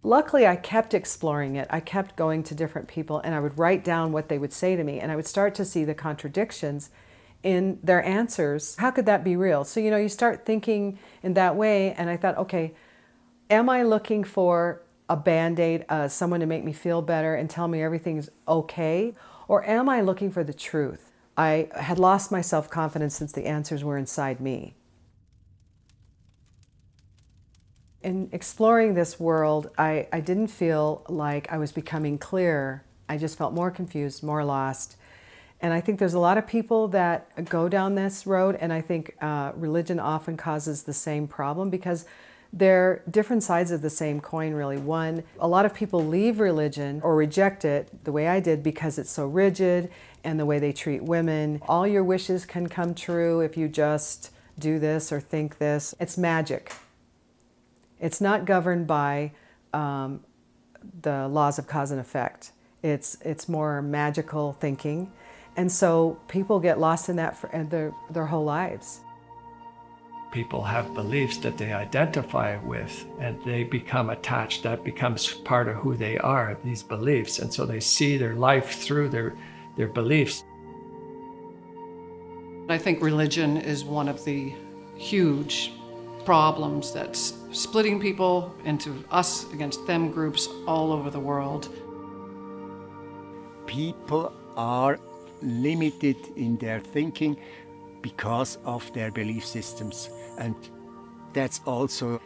Luckily, I kept exploring it. I kept going to different people, and I would write down what they would say to me, and I would start to see the contradictions in their answers. How could that be real? So, you know, you start thinking in that way, and I thought, okay, am I looking for a Band-Aid, someone to make me feel better and tell me everything's okay? Or am I looking for the truth? I had lost my self-confidence since the answers were inside me. In exploring this world, I didn't feel like I was becoming clear. I just felt more confused, more lost. And I think there's a lot of people that go down this road, and I think religion often causes the same problem, because they're different sides of the same coin, really. One, a lot of people leave religion or reject it the way I did because it's so rigid and the way they treat women. All your wishes can come true if you just do this or think this. It's magic. It's not governed by the laws of cause and effect. It's more magical thinking. And so people get lost in that for their whole lives. People have beliefs that they identify with, and they become attached. That becomes part of who they are, these beliefs. And so they see their life through their beliefs. I think religion is one of the huge problems that's splitting people into us against them groups all over the world. People are limited in their thinking because of their belief systems, and that's also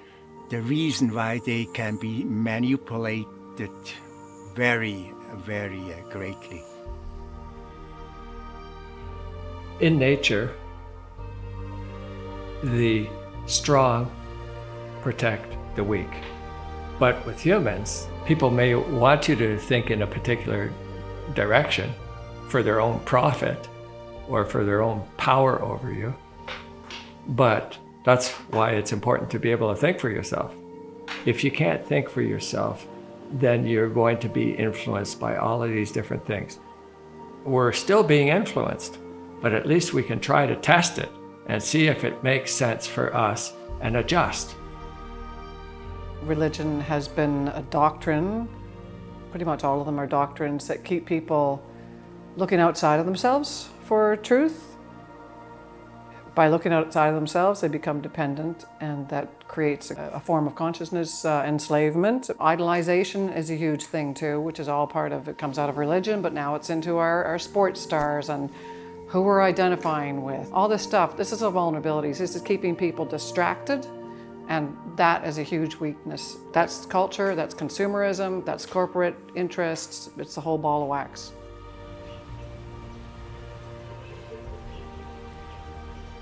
the reason why they can be manipulated very, very greatly. In nature, the strong protect the weak. But with humans, people may want you to think in a particular direction for their own profit or for their own power over you. But that's why it's important to be able to think for yourself. If you can't think for yourself, then you're going to be influenced by all of these different things. We're still being influenced, but at least we can try to test it and see if it makes sense for us and adjust. Religion has been a doctrine, pretty much all of them are doctrines that keep people looking outside of themselves for truth. By looking outside of themselves, they become dependent, and that creates a form of consciousness enslavement. Idolization is a huge thing too, which is all part of, it comes out of religion, but now it's into our sports stars and who we're identifying with. All this stuff, this is a vulnerability. This is keeping people distracted, and that is a huge weakness. That's culture, that's consumerism, that's corporate interests, it's the whole ball of wax.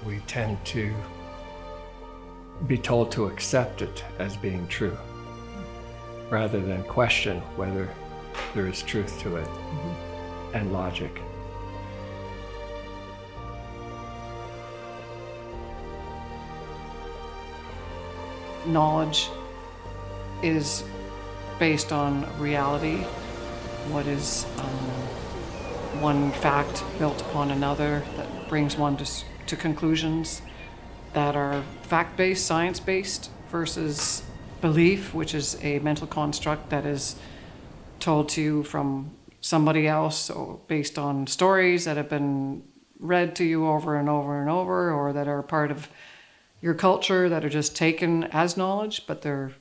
We tend to be told to accept it as being true, rather than question whether there is truth to it and logic. Knowledge is based on reality. What is one fact built upon another that brings one to conclusions that are fact-based, science-based, versus belief, which is a mental construct that is told to you from somebody else, or based on stories that have been read to you over and over and over, or that are part of your culture that are just taken as knowledge, but they're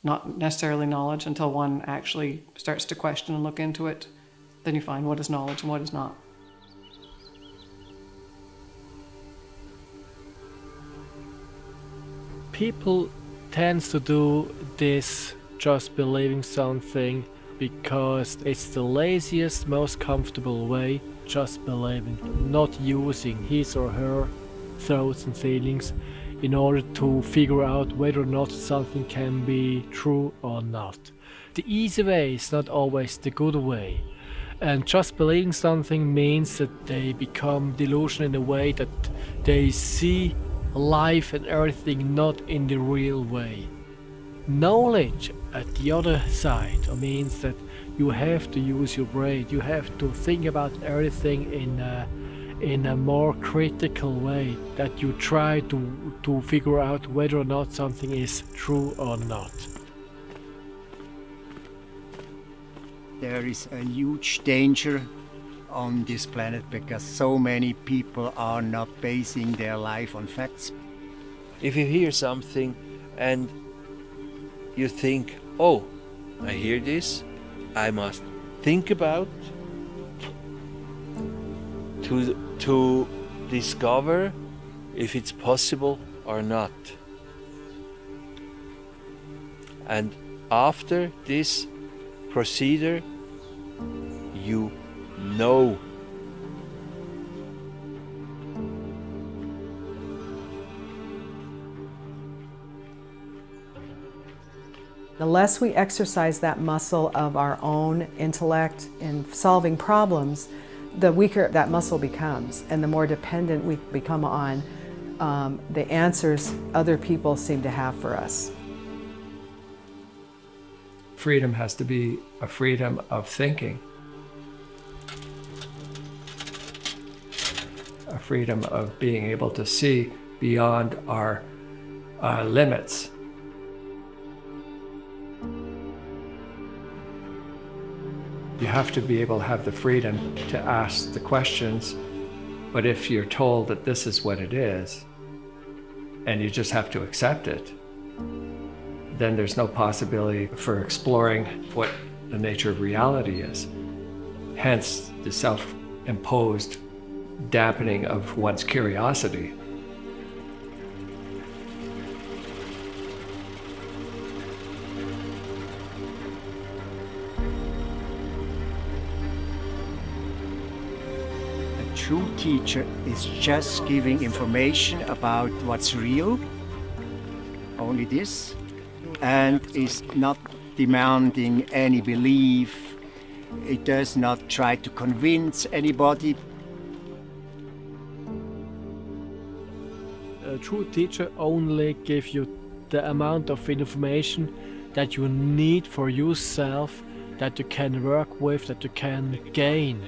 not necessarily knowledge until one actually starts to question and look into it. Then you find what is knowledge and what is not. People tend to do this just believing something because it's the laziest, most comfortable way, just believing, not using his or her thoughts and feelings in order to figure out whether or not something can be true or not. The easy way is not always the good way. And just believing something means that they become delusional in a way that they see life and everything not in the real way. Knowledge, at the other side, means that you have to use your brain. You have to think about everything in a more critical way, that you try to figure out whether or not something is true or not. There is a huge danger on this planet because so many people are not basing their life on facts. If you hear something and you think, oh, I hear this, I must think about to discover if it's possible or not. And after this procedure, you know. The less we exercise that muscle of our own intellect in solving problems, the weaker that muscle becomes, and the more dependent we become on the answers other people seem to have for us. Freedom has to be a freedom of thinking, a freedom of being able to see beyond our limits. You have to be able to have the freedom to ask the questions But if you're told that this is what it is, and you just have to accept it, then there's no possibility for exploring what the nature of reality is. Hence, the self-imposed dampening of one's curiosity. A true teacher is just giving information about what's real, only this, and is not demanding any belief. It does not try to convince anybody. A true teacher only gives you the amount of information that you need for yourself, that you can work with, that you can gain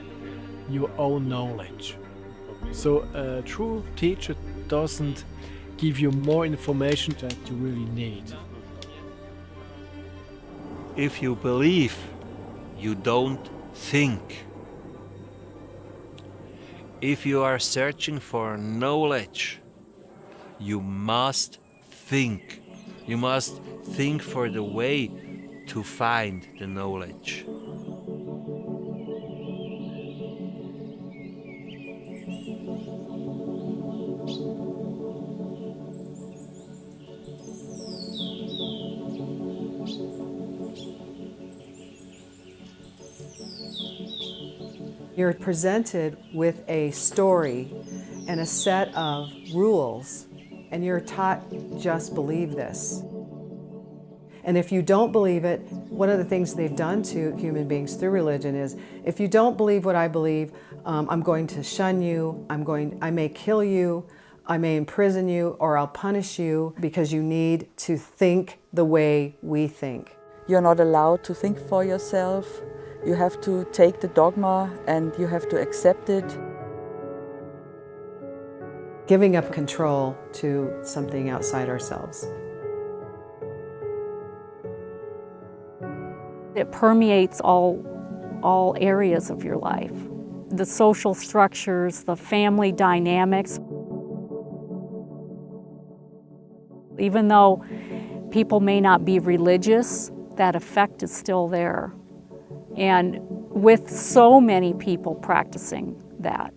your own knowledge. So a true teacher doesn't give you more information that you really need. If you believe, you don't think. If you are searching for knowledge, you must think. You must think for the way to find the knowledge. You're presented with a story and a set of rules, and you're taught, just believe this. And if you don't believe it, one of the things they've done to human beings through religion is, if you don't believe what I believe, I'm going to shun you, I may kill you, I may imprison you, or I'll punish you because you need to think the way we think. You're not allowed to think for yourself. You have to take the dogma and you have to accept it. Giving up control to something outside ourselves. It permeates all areas of your life. The social structures, the family dynamics. Even though people may not be religious, that effect is still there. And with so many people practicing that,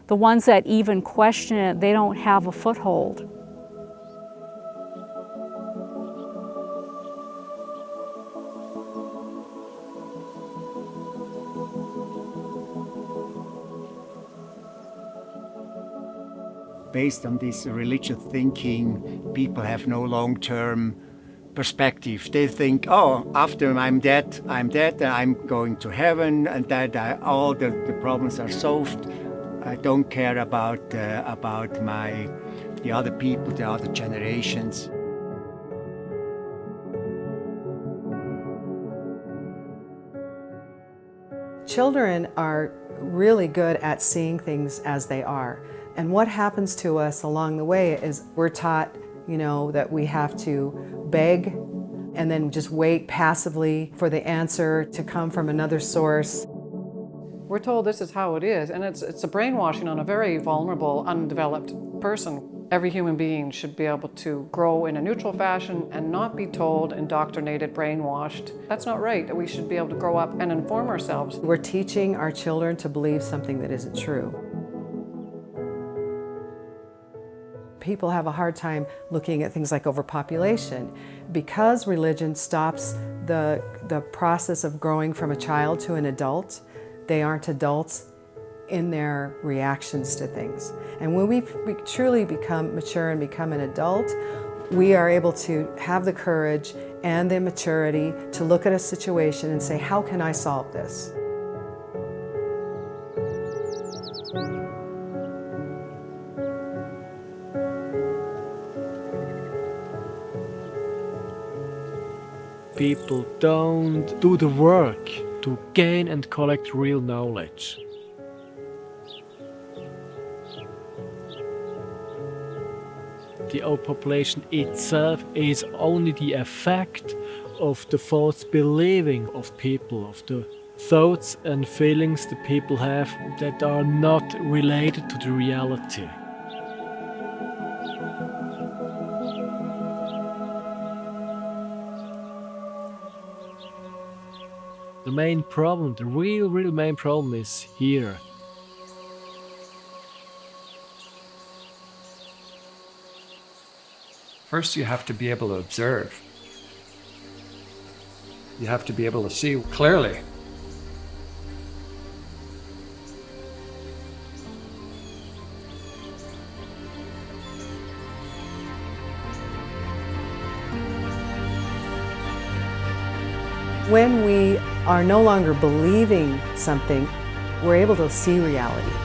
the ones that even question it, they don't have a foothold. Based on this religious thinking, people have no long-term perspective. They think, oh, after I'm dead, I'm going to heaven, and that all the problems are solved. I don't care about the other people, the other generations. Children are really good at seeing things as they are. And what happens to us along the way is we're taught, that we have to beg and then just wait passively for the answer to come from another source. We're told this is how it is, and it's a brainwashing on a very vulnerable, undeveloped person. Every human being should be able to grow in a neutral fashion and not be told, indoctrinated, brainwashed. That's not right. We should be able to grow up and inform ourselves. We're teaching our children to believe something that isn't true. People have a hard time looking at things like overpopulation. Because religion stops the process of growing from a child to an adult, they aren't adults in their reactions to things. And when we truly become mature and become an adult, we are able to have the courage and the maturity to look at a situation and say, how can I solve this? People don't do the work to gain and collect real knowledge. The overpopulation itself is only the effect of the false believing of people, of the thoughts and feelings that people have that are not related to the reality. The main problem, the real main problem is here. First, you have to be able to observe. You have to be able to see clearly. When we are no longer believing something, we're able to see reality.